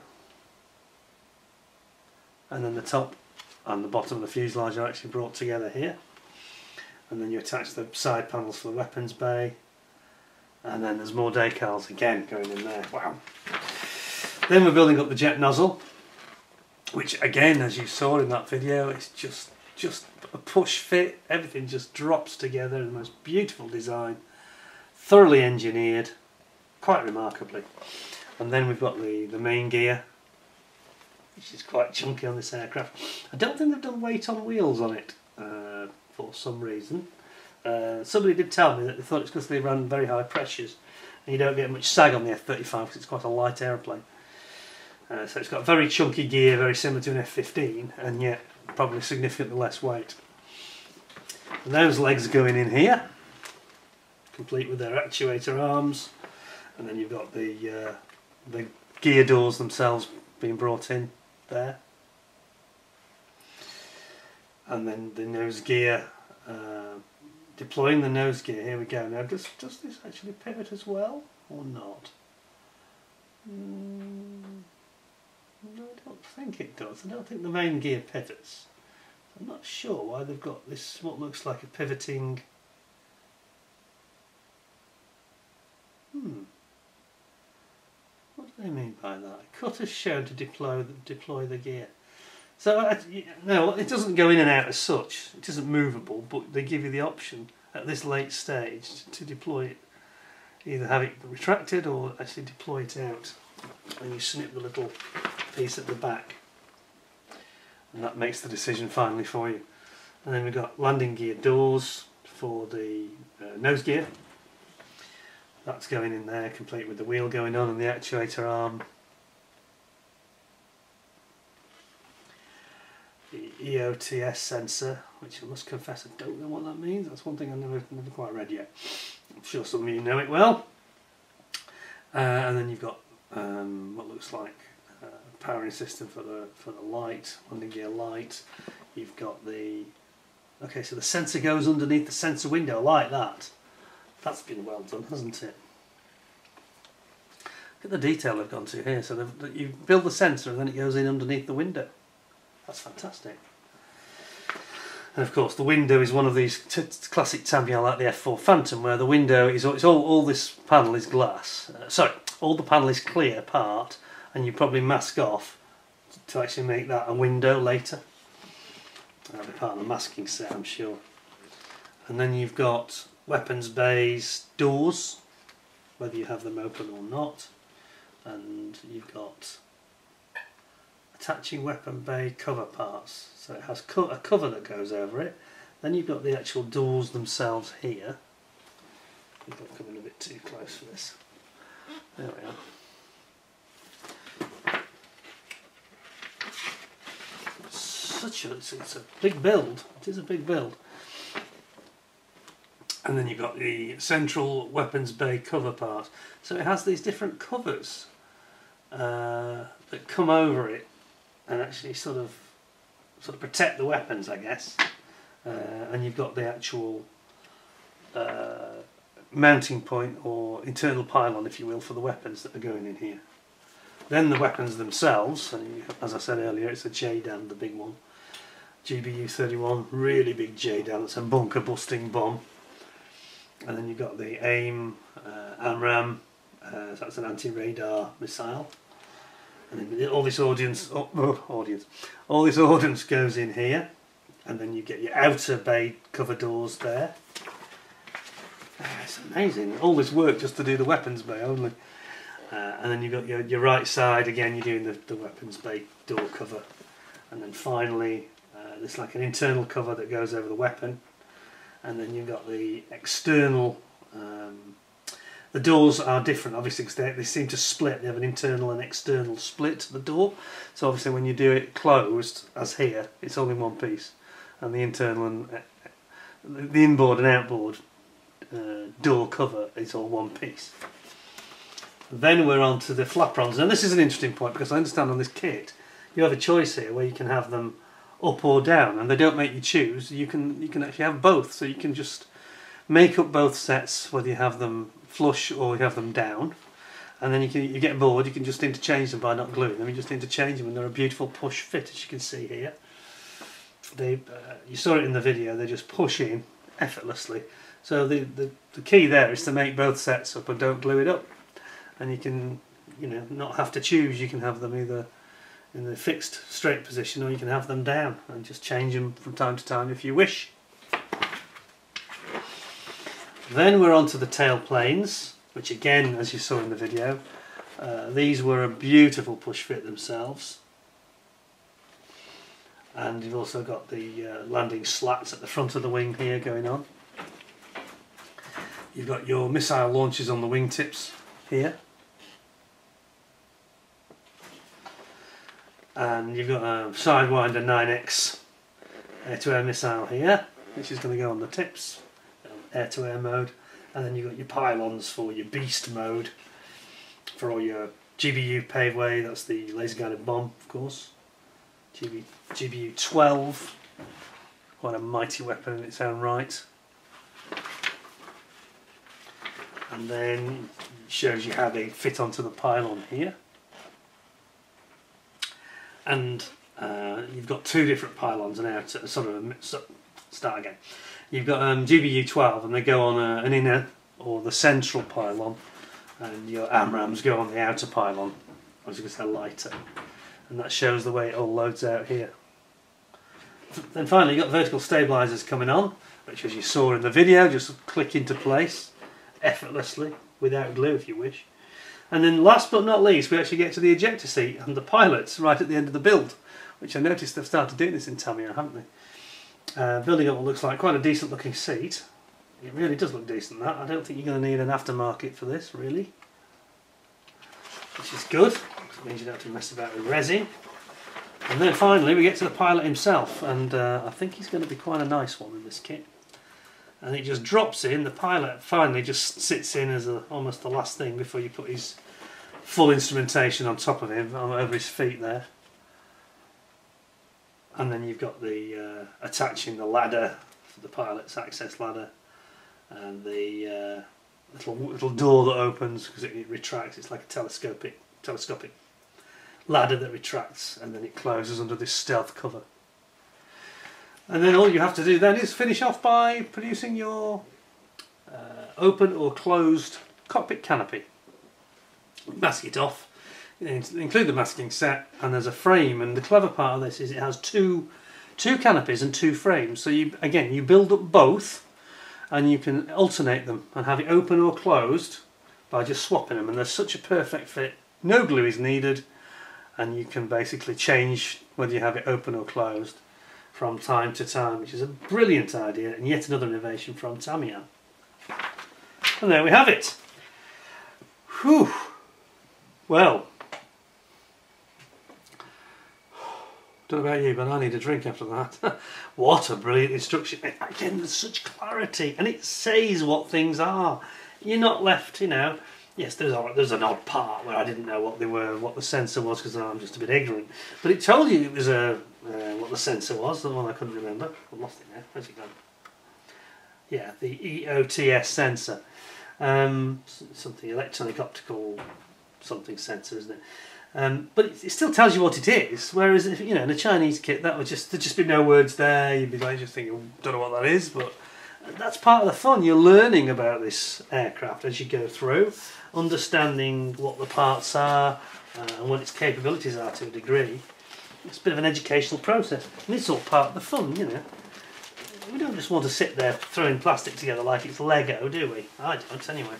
And then the top and the bottom of the fuselage are actually brought together here. And then you attach the side panels for the weapons bay. And then there's more decals again going in there. Wow. Then we're building up the jet nozzle, which again, as you saw in that video, it's just a push fit. Everything just drops together in the most beautiful design. Thoroughly engineered, quite remarkably. And then we've got the main gear, which is quite chunky on this aircraft. I don't think they've done weight on wheels on it for some reason. Somebody did tell me that they thought it's because they ran very high pressures and you don't get much sag on the F-35 because it's quite a light aeroplane. So it's got very chunky gear, very similar to an F-15, and yet probably significantly less weight. And those legs going in here, complete with their actuator arms, and then you've got the gear doors themselves being brought in there, and then the nose gear, deploying the nose gear. Here we go. Now does this actually pivot as well or not? No, I don't think it does. I don't think the main gear pivots. I'm not sure why they've got this, what looks like a pivoting. What do they mean by that? Cut is shown to deploy the gear. So no, it doesn't go in and out as such. It isn't movable, but they give you the option at this late stage to deploy it. Either have it retracted or actually deploy it out. And you snip the little piece at the back. And that makes the decision finally for you. And then we've got landing gear doors for the nose gear. That's going in there, complete with the wheel going on and the actuator arm. The EOTS sensor, which I must confess I don't know what that means. That's one thing I've never quite read yet. I'm sure some of you know it well. And then you've got what looks like a powering system for the light, landing gear light. You've got the so the sensor goes underneath the sensor window like that. That's been well done, hasn't it? Look at the detail they've gone to here. So you build the sensor and then it goes in underneath the window. That's fantastic. And of course the window is one of these classic Tamiya like the F4 Phantom, where the window is all this panel is glass. All the panel is clear part, and you probably mask off to actually make that a window later. That'll be part of the masking set, I'm sure. And then you've got weapons bays doors, whether you have them open or not, and you've got attaching weapon bay cover parts. So it has a cover that goes over it. Then you've got the actual doors themselves here. I think I'm coming a bit too close for this. There we are. It's a big build. It is a big build. And then you've got the central weapons bay cover part. So it has these different covers that come over it and actually sort of protect the weapons, I guess. and you've got the actual mounting point or internal pylon, if you will, for the weapons that are going in here. Then the weapons themselves, and as I said earlier, it's a JDAM, the big one. GBU-31, really big JDAM, it's a bunker busting bomb. And then you've got the AIM, AMRAAM, so that's an anti-radar missile. And then all this ordnance goes in here. And then you get your outer bay cover doors there. It's amazing, all this work just to do the weapons bay only. And then you've got your right side, again you're doing the weapons bay door cover. And then finally there's like an internal cover that goes over the weapon. And then you've got the external, the doors are different obviously because they seem to split, they have an internal and external split to the door. So obviously when you do it closed, as here, it's only one piece. And the internal and the inboard and outboard door cover is all one piece. Then we're on to the flaprons, and this is an interesting point because I understand on this kit you have a choice here where you can have them up or down, and they don't make you choose. You can actually have both, so you can just make up both sets whether you have them flush or you have them down, and then you get bored, you can just interchange them by not gluing them. You just interchange them and they're a beautiful push fit, as you can see here. You saw it in the video, they just push in effortlessly. So the key there is to make both sets up and don't glue it up. And you can, not have to choose. You can have them either in the fixed straight position or you can have them down and just change them from time to time if you wish. Then we're on to the tail planes, which again, as you saw in the video, these were a beautiful push fit themselves. And you've also got the landing slats at the front of the wing here going on. You've got your missile launchers on the wingtips here. And you've got a Sidewinder 9X air-to-air missile here, which is going to go on the tips, air-to-air mode. And then you've got your pylons for your beast mode, for all your GBU paveway, that's the laser-guided bomb, of course. GBU-12, quite a mighty weapon in its own right. And then it shows you how they fit onto the pylon here. And you've got two different pylons, and outer, start again. You've got GBU-12, and they go on an inner or the central pylon, and your AMRAAMs go on the outer pylon, as you can say, lighter. And that shows the way it all loads out here. Then finally you've got vertical stabilisers coming on, which as you saw in the video, just click into place effortlessly, without glue if you wish. And then last but not least, we actually get to the ejector seat and the pilots right at the end of the build, which I noticed they've started doing this in Tamiya, haven't they? Building up what looks like quite a decent looking seat. It really does look decent, that. I don't think you're going to need an aftermarket for this, really. Which is good. It means you don't have to mess about with resin. And then finally we get to the pilot himself, and I think he's going to be quite a nice one in this kit. And it just drops in, the pilot finally just sits in as almost the last thing before you put his full instrumentation on top of him, over his feet there. And then you've got the attaching the ladder for the pilot's access ladder, and the little door that opens because it retracts. It's like a telescopic ladder that retracts, and then it closes under this stealth cover. And then all you have to do then is finish off by producing your open or closed cockpit canopy. Mask it off, include the masking set, and there's a frame. And the clever part of this is it has two canopies and two frames. So you build up both, and you can alternate them and have it open or closed by just swapping them. And they're such a perfect fit. No glue is needed, and you can basically change whether you have it open or closed from time to time, which is a brilliant idea and yet another innovation from Tamiya. And there we have it. Whew. Well, don't know about you, but I need a drink after that. What a brilliant instruction. Again, there's such clarity, and it says what things are. You're not left, you're Yes, there's an odd part where I didn't know what they were, what the sensor was, because I'm just a bit ignorant. But it told you it was what the sensor was, the one I couldn't remember. I've lost it now. Where's it gone? Yeah, the EOTS sensor. Something electronic optical something sensor, isn't it? But it still tells you what it is. Whereas, if, you know, in a Chinese kit, there'd just be no words there. You'd be like just thinking, don't know what that is, but that's part of the fun. You're learning about this aircraft as you go through, understanding what the parts are and what its capabilities are to a degree. It's a bit of an educational process, and it's all part of the fun, you know. We don't just want to sit there throwing plastic together like it's Lego, do we? I don't, anyway.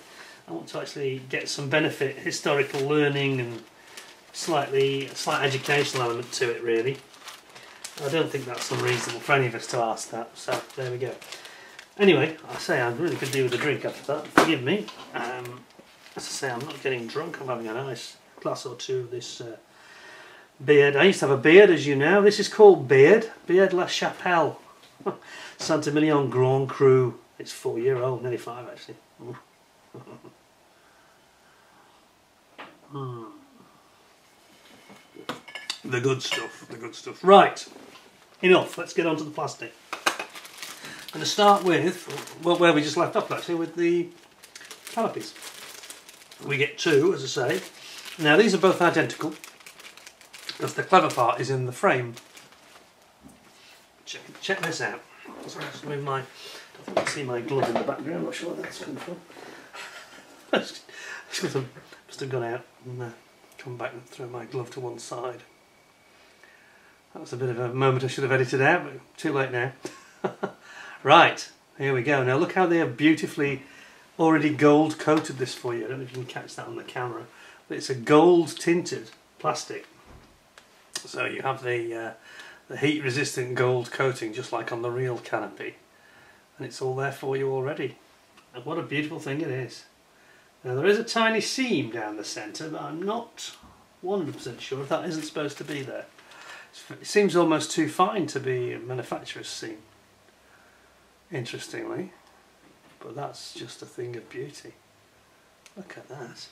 I want to actually get some benefit, historical learning, and slight educational element to it, really. I don't think that's unreasonable for any of us to ask that, so there we go. Anyway, I say I really could do with a drink after that, forgive me. As I say, I'm not getting drunk, I'm having a nice glass or two of this beard. I used to have a beard, as you know. This is called Beard La Chapelle. Saint-Emilion Grand Cru. It's 4-year-old, nearly 5 actually. The good stuff, the good stuff. Right, enough, let's get on to the plastic. I'm going to start with, well, where we just left off actually, with the canopies. We get 2, as I say. Now these are both identical, because the clever part is in the frame. Check this out. So let's move my, I think you can see my glove in the background, I'm not sure where that's coming from. Must have gone out and come back and throw my glove to one side. That was a bit of a moment I should have edited out, but too late now. Right, here we go. Now look how they have beautifully already gold coated this for you. I don't know if you can catch that on the camera, but it's a gold tinted plastic. So you have the heat resistant gold coating just like on the real canopy, and it's all there for you already. And what a beautiful thing it is. Now there is a tiny seam down the centre, but I'm not 100% sure if that isn't supposed to be there. It seems almost too fine to be a manufacturer's seam, interestingly, but that's just a thing of beauty. Look at that.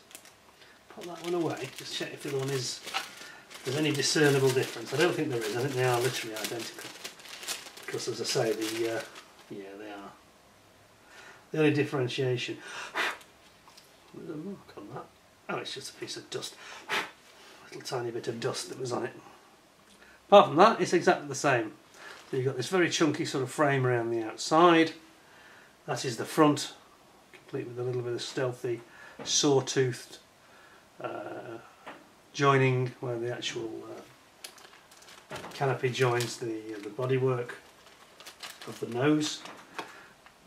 Put that one away, just check if the other one is, if there's any discernible difference. I don't think there is, I think they are literally identical. Because as I say, yeah they are. The only differentiation, there's a mark on that. Oh, it's just a piece of dust. A little tiny bit of dust that was on it. Apart from that, it's exactly the same. So you've got this very chunky sort of frame around the outside. That is the front, complete with a little bit of stealthy saw-toothed joining where the actual canopy joins the bodywork of the nose.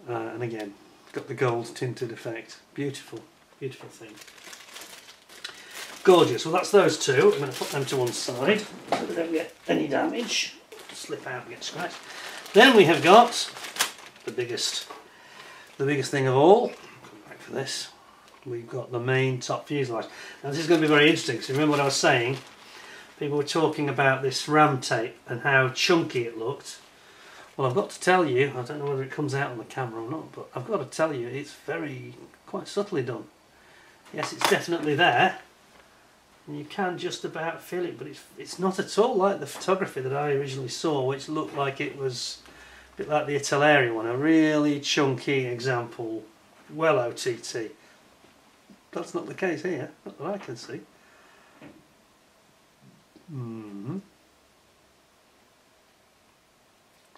And again, got the gold tinted effect. Beautiful, beautiful thing. Gorgeous. Well, that's those 2. I'm going to put them to one side so they don't get any damage, slip out and get scratched. Then we have got the biggest thing of all. Come back for this. We've got the main top fuselage. Now this is going to be very interesting. So remember what I was saying? People were talking about this ram tape and how chunky it looked. Well, I've got to tell you, I don't know whether it comes out on the camera or not, but I've got to tell you, it's quite subtly done. Yes, it's definitely there. And you can just about feel it, but it's not at all like the photography that I originally saw, which looked like it was a bit like the Italeri one, a really chunky example, well OTT. That's not the case here, not that I can see.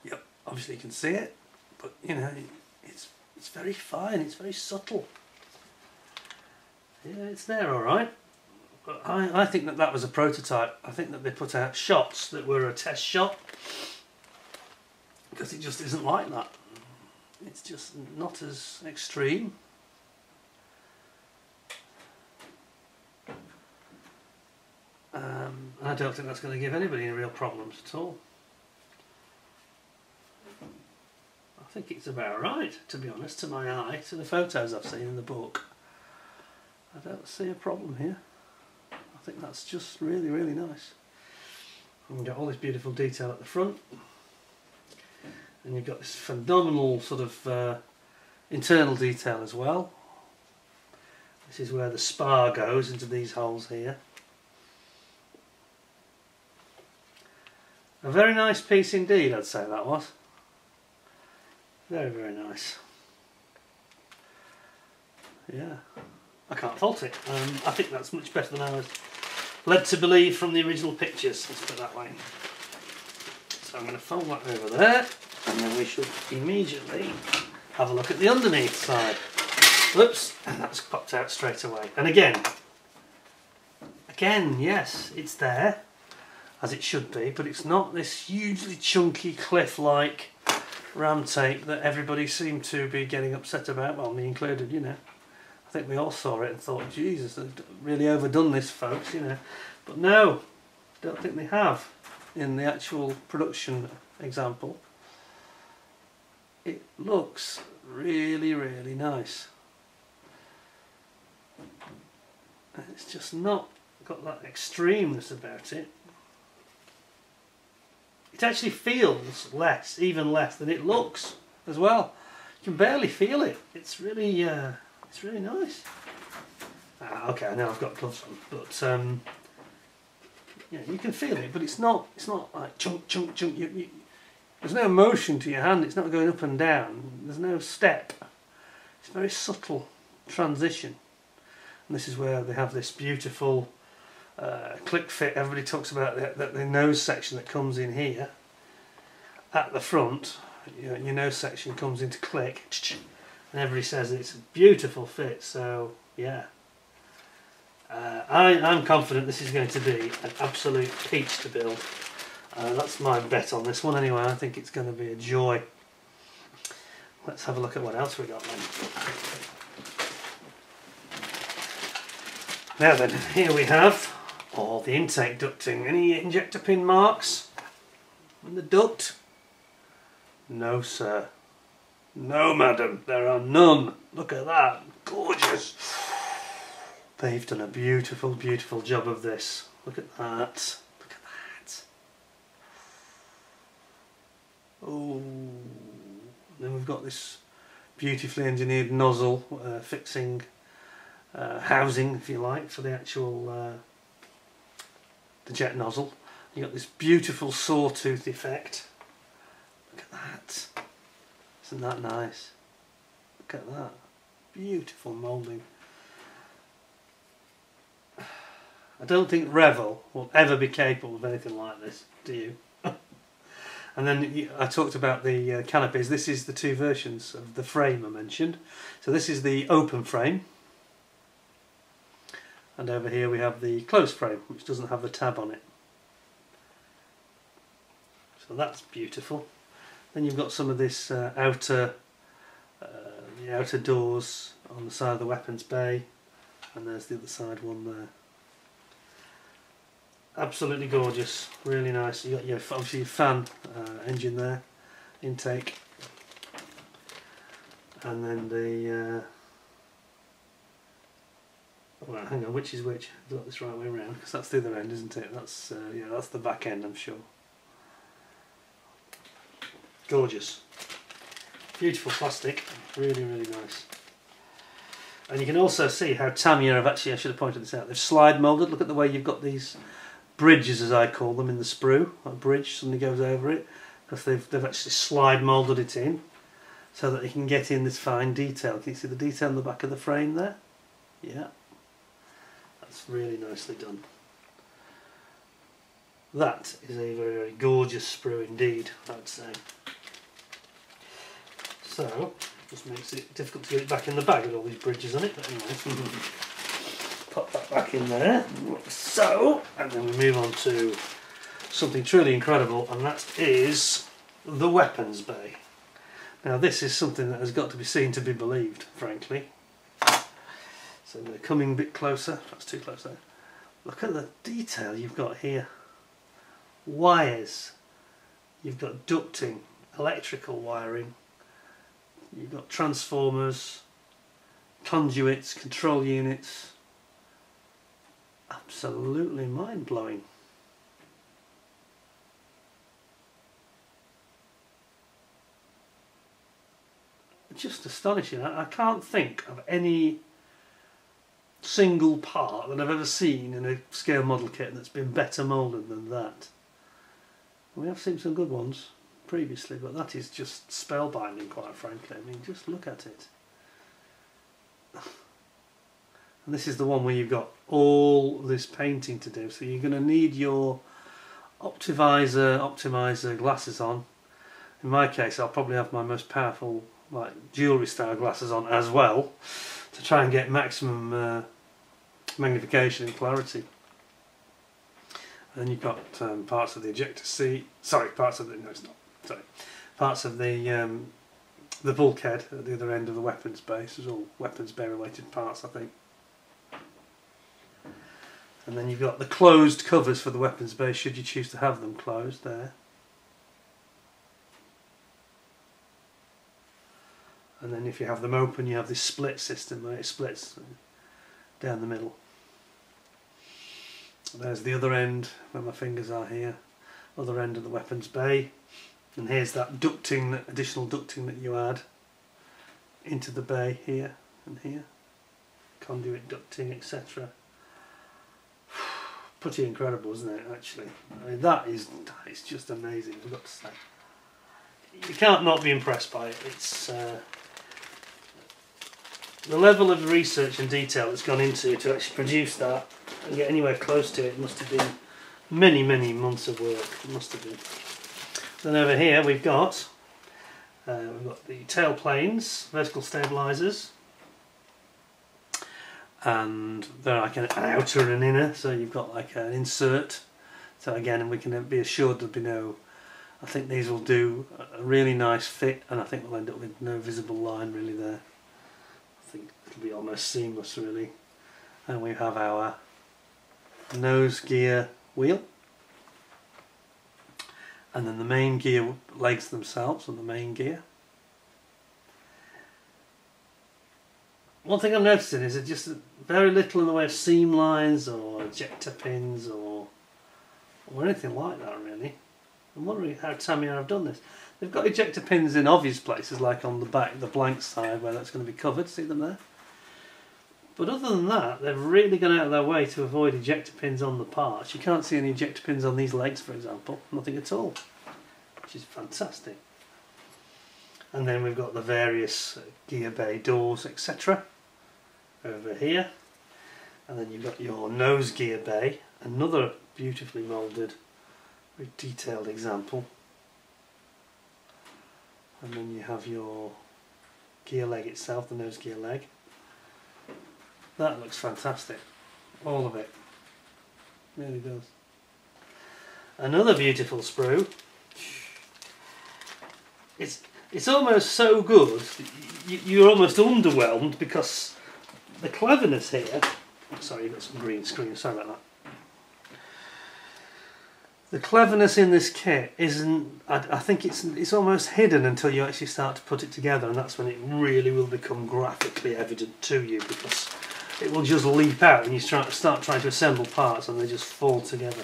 Yep, obviously you can see it, but you know, it's very fine, it's very subtle. Yeah, it's there all right. But I think that was a prototype. I think that they put out shots that were a test shot, because it just isn't like that. It's just not as extreme. I don't think that's going to give anybody any real problems at all. I think it's about right, to be honest, to my eye, to the photos I've seen in the book. I don't see a problem here. I think that's just really, really nice. And you've got all this beautiful detail at the front, and you've got this phenomenal sort of internal detail as well. This is where the spar goes into these holes here. A very nice piece indeed, I'd say that was. Very, very nice. Yeah, I can't fault it. I think that's much better than I was led to believe from the original pictures, let's put it that way. So I'm going to fold that over there, and then we should immediately have a look at the underneath side. Whoops, and that's popped out straight away. And again, yes, it's there, as it should be, but it's not this hugely chunky cliff-like ram tape that everybody seemed to be getting upset about, well, me included, you know. I think we all saw it and thought, Jesus, they've really overdone this, folks, you know. But no, I don't think they have in the actual production example. It looks really, really nice. And it's just not got that extremeness about it. It actually feels less, even less than it looks as well. You can barely feel it. It's really nice. Okay, I know I've got gloves on, but yeah, you can feel it. But it's not like chunk, chunk, chunk. There's no motion to your hand. It's not going up and down. There's no step. It's a very subtle transition. And this is where they have this beautiful click fit. Everybody talks about the nose section that comes in here at the front. Your nose section comes into click, and everybody says it's a beautiful fit. So yeah, I'm confident this is going to be an absolute peach to build. That's my bet on this one anyway. I think it's going to be a joy. Let's have a look at what else we got then. Now then, here we have all the intake ducting. Any injector pin marks in the duct? No, sir. No, madam, there are none. Look at that. Gorgeous. They've done a beautiful, beautiful job of this. Look at that. Look at that. Oh. Then we've got this beautifully engineered nozzle fixing housing, if you like, for the actual the jet nozzle. You've got this beautiful sawtooth effect. Look at that. Isn't that nice? Look at that. Beautiful moulding. I don't think Revell will ever be capable of anything like this, do you? And then I talked about the canopies. This is the two versions of the frame I mentioned. So this is the open frame. And over here we have the closed frame, which doesn't have the tab on it. So that's beautiful. Then you've got some of this the outer doors on the side of the weapons bay, and there's the other side one there. Absolutely gorgeous, really nice. You got your obviously your fan engine there, intake, and then the. Well, hang on, which is which? I've got this right way around because that's the other end, isn't it? That's yeah, that's the back end, I'm sure. Gorgeous, beautiful plastic, really, really nice. And you can also see how Tamiya have actually, I should have pointed this out, they've slide moulded. Look at the way you've got these bridges, as I call them, in the sprue. A bridge suddenly goes over it because they've actually slide moulded it in so that you can get in this fine detail. Can you see the detail on the back of the frame there? Yeah, that's really nicely done. That is a very, very gorgeous sprue indeed, I'd say. So, just makes it difficult to get it back in the bag with all these bridges on it, but anyway. Pop that back in there, so, and then we move on to something truly incredible, and that is the weapons bay. Now this is something that has got to be seen to be believed, frankly. So they're coming a bit closer, that's too close there. Look at the detail you've got here. Wires, you've got ducting, electrical wiring, you've got transformers, conduits, control units. Absolutely mind-blowing. Just astonishing. I can't think of any single part that I've ever seen in a scale model kit that's been better moulded than that. We have seen some good ones previously, but that is just spellbinding, quite frankly. I mean, just look at it. And this is the one where you've got all this painting to do, so you're going to need your optimizer glasses on. In my case, I'll probably have my most powerful like jewellery style glasses on as well, to try and get maximum magnification and clarity. And then you've got parts of the ejector seat, parts of the bulkhead at the other end of the weapons bay. This is all weapons bay related parts, I think. And then you've got the closed covers for the weapons bay, should you choose to have them closed there. And then if you have them open, you have this split system where it splits down the middle. There's the other end, where my fingers are here, other end of the weapons bay. And here's that ducting, that additional ducting that you add into the bay here and here. Conduit ducting, etc. Pretty incredible, isn't it, actually? I mean, that is just amazing, I've got to say. You can't not be impressed by it. It's the level of research and detail that's gone into to actually produce that and get anywhere close to it must have been many, many months of work. It must have been. Then over here we've got the tail planes, vertical stabilisers, and they're like an outer and an inner, so you've got like an insert. So again, we can be assured there'll be no, I think these will do a really nice fit, and I think we'll end up with no visible line really there. I think it'll be almost seamless really. And we have our nose gear wheel, and then the main gear legs themselves and the main gear. One thing I'm noticing is that just very little in the way of seam lines or ejector pins or anything like that really. I'm wondering how Tamiya have done this. They've got ejector pins in obvious places, like on the back, the blank side where that's going to be covered, see them there? But other than that, they've really gone out of their way to avoid ejector pins on the parts. You can't see any ejector pins on these legs, for example, nothing at all, which is fantastic. And then we've got the various gear bay doors, etc. over here. And then you've got your nose gear bay, another beautifully moulded, very detailed example. And then you have your gear leg itself, the nose gear leg. That looks fantastic, all of it, really does. Another beautiful sprue. It's almost so good, you're almost underwhelmed because the cleverness here. Sorry, you've got some green screen, sorry about that. The cleverness in this kit isn't, I think it's almost hidden until you actually start to put it together, and that's when it really will become graphically evident to you, because it will just leap out and you start trying to assemble parts and they just fall together.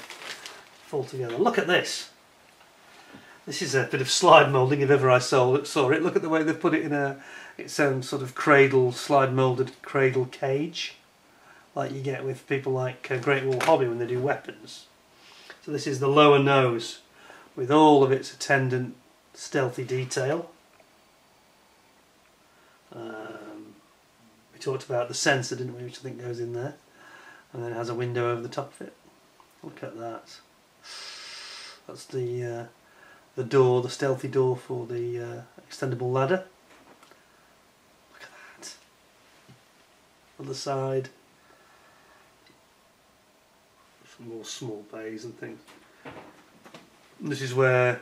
Look at this. This is a bit of slide moulding if ever I saw it. Look at the way they've put it in its own sort of cradle, slide moulded cradle cage, like you get with people like Great Wall Hobby when they do weapons. So this is the lower nose with all of its attendant stealthy detail. We talked about the sensor, didn't we, which I think goes in there, and then it has a window over the top of it. Look at that. That's the door, the stealthy door for the extendable ladder. Look at that. Other side. Some more small bays and things. And this is where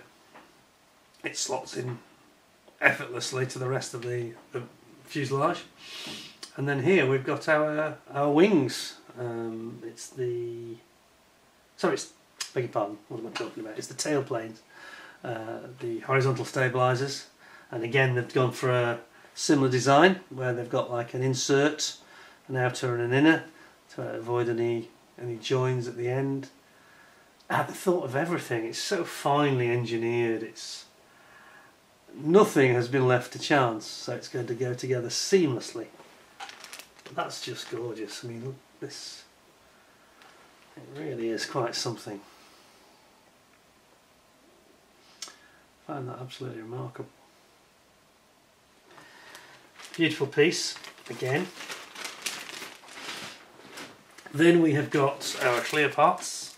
it slots in effortlessly to the rest of the fuselage. And then here we've got our wings. Beg your pardon, what am I talking about? It's the tail planes. The horizontal stabilisers, and again they've gone for a similar design where they've got like an insert, an outer and an inner to avoid any joins at the end. At the thought of everything, it's so finely engineered, nothing has been left to chance, so it's going to go together seamlessly. But that's just gorgeous. I mean, look, this, it really is quite something. I find that absolutely remarkable. Beautiful piece again. Then we have got our clear parts.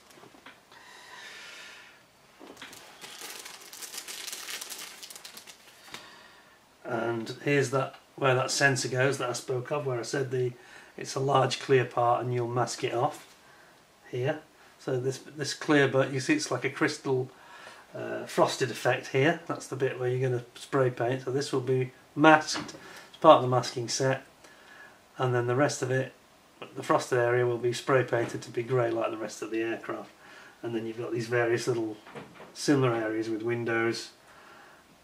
And here's that, where that sensor goes that I spoke of, where I said it's a large clear part and you'll mask it off here. So this clear, but you see it's like a crystal frosted effect here. That's the bit where you're going to spray paint. So this will be masked as part of the masking set, and then the rest of it, the frosted area, will be spray painted to be grey like the rest of the aircraft. And then you've got these various little similar areas with windows,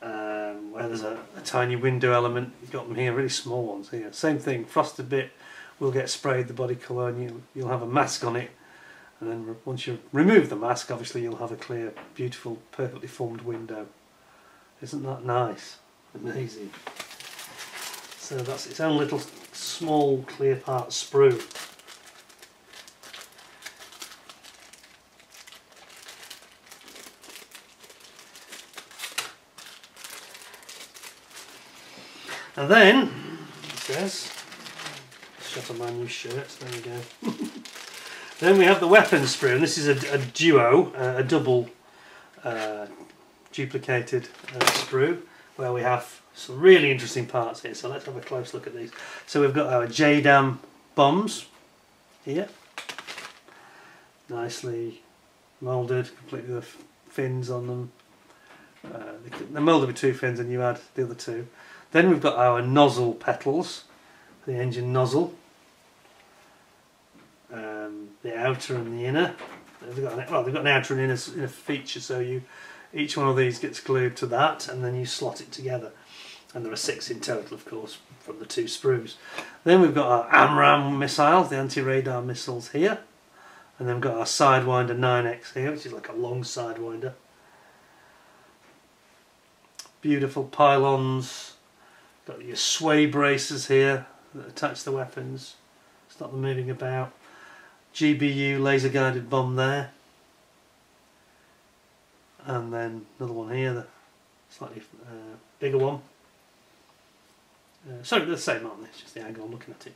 where there's a tiny window element. You've got them here, really small ones here. Same thing, frosted bit will get sprayed the body colour, and you'll have a mask on it. And then once you remove the mask, obviously you'll have a clear, beautiful, perfectly formed window. Isn't that nice? Amazing. So that's its own little small clear part sprue. And then, it says, shut on my new shirt, there we go. Then we have the weapons sprue, and this is a duo, a double duplicated sprue, where we have some really interesting parts here. So let's have a close look at these. So we've got our JDAM bombs here, nicely moulded, completely with fins on them. They're moulded with 2 fins, and you add the other 2. Then we've got our nozzle petals, the engine nozzle. The outer and the inner. They've got an outer and inner feature, so each one of these gets glued to that, and then you slot it together. And there are 6 in total, of course, from the 2 sprues. Then we've got our AMRAAM missiles, the anti-radar missiles here, and then we've got our Sidewinder 9X here, which is like a long Sidewinder. Beautiful pylons. Got your sway braces here that attach the weapons, stop them moving about. GBU laser guided bomb there, and then another one here, the slightly bigger one. Sorry, they're the same, aren't they? It's just the angle I'm looking at it.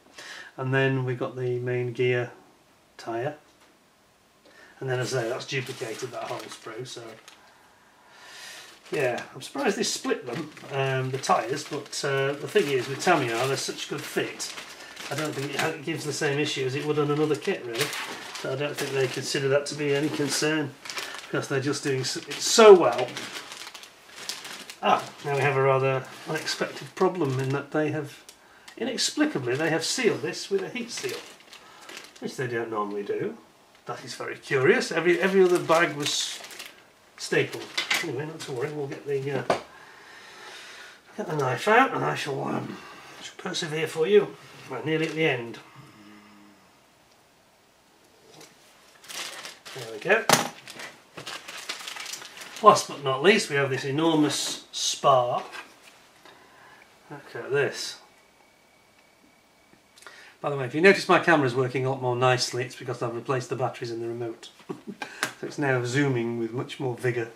And then we've got the main gear tyre, and then as I say, that's duplicated, that whole sprue. So yeah, I'm surprised they split them, the tyres, but the thing is with Tamiya, they're such good fit. I don't think it gives the same issue as it would on another kit, really. So I don't think they consider that to be any concern, because they're just doing it so well. Now we have a rather unexpected problem in that they have, inexplicably, they have sealed this with a heat seal, which they don't normally do. That is very curious. Every other bag was stapled. Anyway, not to worry, we'll get the knife out, and I shall persevere for you. We're nearly at the end. There we go. Last but not least, we have this enormous spar. Look at this. By the way, if you notice my camera is working a lot more nicely, it's because I've replaced the batteries in the remote. So it's now zooming with much more vigour.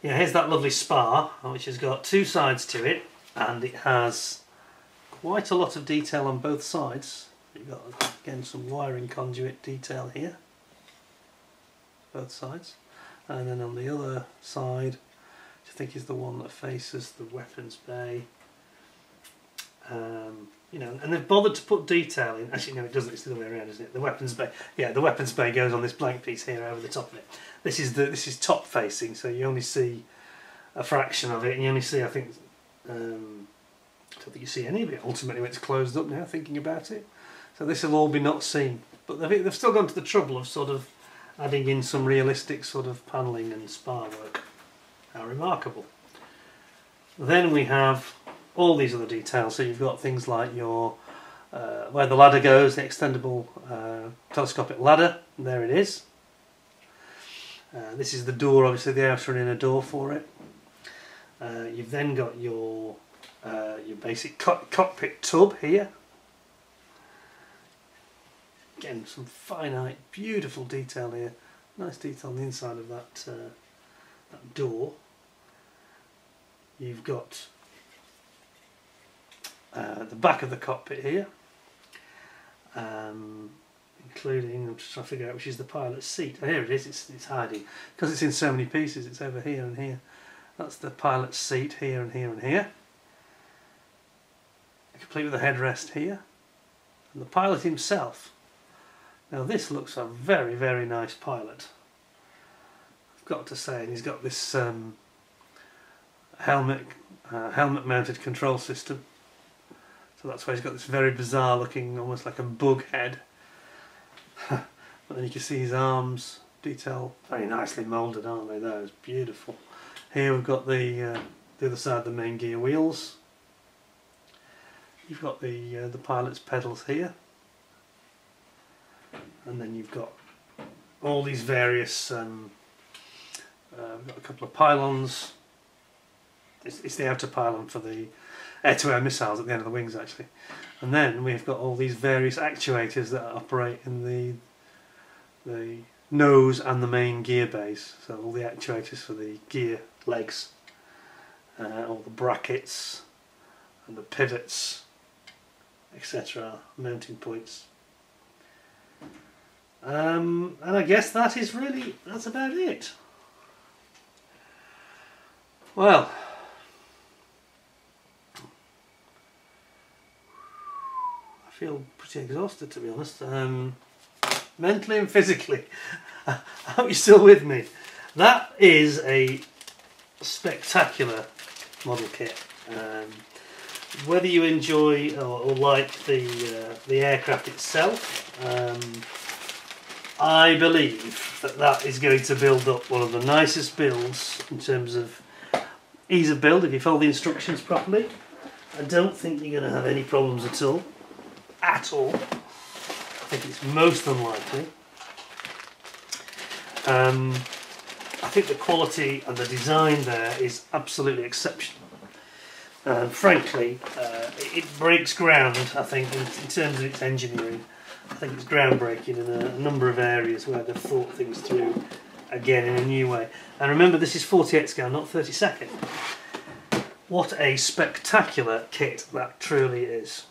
Yeah, here's that lovely spar, which has got 2 sides to it, and it has quite a lot of detail on both sides. You've got, again, some wiring conduit detail here, both sides. And then on the other side, which I think is the one that faces the weapons bay, you know, and they've bothered to put detail in. Actually, no, it doesn't. It's the other way around, isn't it? The weapons bay. Yeah, the weapons bay goes on this blank piece here over the top of it. This is top facing, so you only see a fraction of it, and you only see, I think, I don't think you see any of it ultimately when it's closed up now, thinking about it. So this will all be not seen, but they've still gone to the trouble of sort of adding in some realistic sort of panelling and spar work. How remarkable. Then we have all these other details. So you've got things like your where the ladder goes, the extendable telescopic ladder. There it is. This is the door, obviously the outer and inner door for it. You've then got your basic cockpit tub here. Again, some finite, beautiful detail here. Nice detail on the inside of that, that door. You've got the back of the cockpit here, including, I'm just trying to figure out which is the pilot's seat. Oh, here it is, it's hiding. Because it's in so many pieces, it's over here and here. That's the pilot's seat here and here and here. Complete with the headrest here. And the pilot himself. Now this looks a very, very nice pilot, I've got to say. And he's got this helmet mounted control system. So that's why he's got this very bizarre looking, almost like a bug head. But then you can see his arms, detail, very nicely moulded, aren't they? Those beautiful. Here we've got the other side of the main gear wheels. You've got the pilot's pedals here, and then you've got all these various. We've got a couple of pylons. It's the outer pylon for the air-to-air missiles at the end of the wings, actually. And then we've got all these various actuators that operate in the nose and the main gear base. So all the actuators for the gear legs, all the brackets and the pivots, etc., mounting points. And I guess that's about it. Well, I feel pretty exhausted, to be honest, mentally and physically. I hope you're still with me. That is a spectacular model kit. Whether you enjoy or like the aircraft itself, I believe that is going to build up one of the nicest builds in terms of ease of build if you follow the instructions properly. I don't think you're going to have any problems at all. I think it's most unlikely. I think the quality and the design there is absolutely exceptional. Frankly, it breaks ground, I think, in terms of its engineering. I think it's groundbreaking in a number of areas where they've thought things through again in a new way. And remember, this is 48 scale, not 32nd. What a spectacular kit that truly is.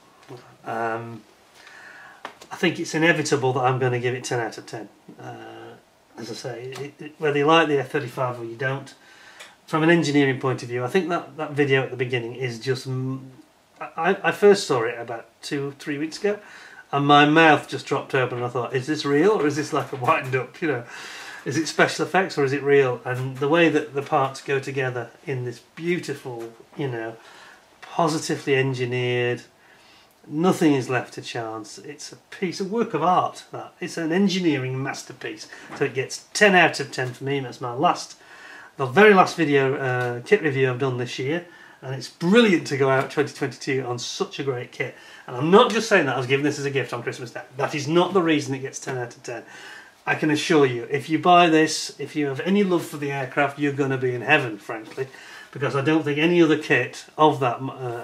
I think it's inevitable that I'm going to give it 10 out of 10. As I say, whether you like the F-35 or you don't, from an engineering point of view, I think that video at the beginning is just... I first saw it about 2-3 weeks ago, and my mouth just dropped open and I thought, is this real or is this like a wind up, you know? Is it special effects or is it real? And the way that the parts go together in this beautiful, you know, positively engineered, nothing is left to chance. It's a piece of work of art, that. It's an engineering masterpiece. So it gets 10 out of 10 for me. That's the very last video kit review I've done this year, and it's brilliant to go out 2022 on such a great kit. And I'm not just saying that I was giving this as a gift on Christmas Day. That is not the reason it gets 10 out of 10. I can assure you, if you buy this, if you have any love for the aircraft, you're going to be in heaven, frankly, because I don't think any other kit of that,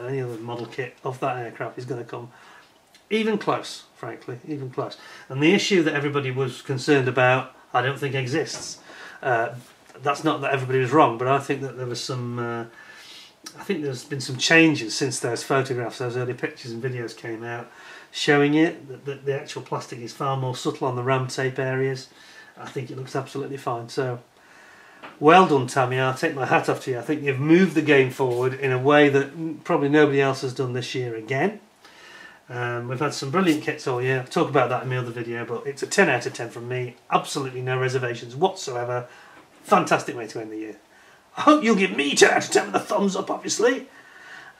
any other model kit of that aircraft is going to come even close, frankly, even close. And the issue that everybody was concerned about, I don't think exists. That's not that everybody was wrong, but I think that there was some... I think there's been some changes since those photographs, those early pictures and videos came out, showing it that the actual plastic is far more subtle on the ram tape areas. I think it looks absolutely fine. So, well done, Tamiya. I'll take my hat off to you. I think you've moved the game forward in a way that probably nobody else has done this year again. We've had some brilliant kits all year. I'll talk about that in my other video, but it's a 10 out of 10 from me. Absolutely no reservations whatsoever. Fantastic way to end the year. I hope you'll give me 10 out of 10 with a thumbs up, obviously,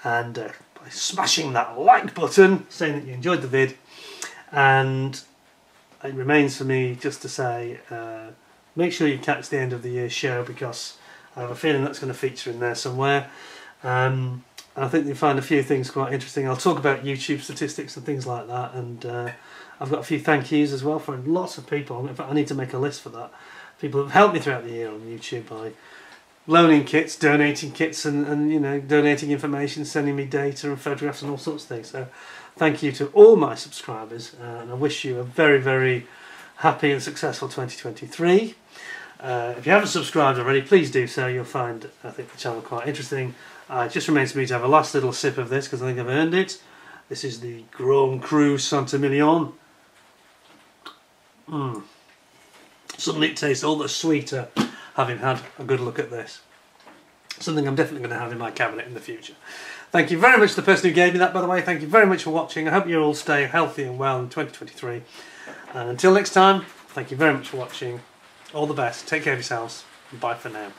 and by smashing that like button, saying that you enjoyed the vid. And it remains for me just to say, make sure you catch the end of the year show, because I have a feeling that's going to feature in there somewhere. And I think you'll find a few things quite interesting. I'll talk about YouTube statistics and things like that, and I've got a few thank yous as well for lots of people. In fact, I need to make a list for that. People have helped me throughout the year on YouTube by loaning kits, donating kits, and you know, donating information, sending me data and photographs and all sorts of things. So thank you to all my subscribers, and I wish you a very, very happy and successful 2023. If you haven't subscribed already, please do so. You'll find, I think, the channel quite interesting. It just remains for me to have a last little sip of this because I think I've earned it. This is the Grand Cru Saint-Emilion. Suddenly it tastes all the sweeter having had a good look at this. Something I'm definitely going to have in my cabinet in the future. Thank you very much to the person who gave me that, by the way. Thank you very much for watching. I hope you all stay healthy and well in 2023. And until next time, thank you very much for watching. All the best. Take care of yourselves. Bye for now.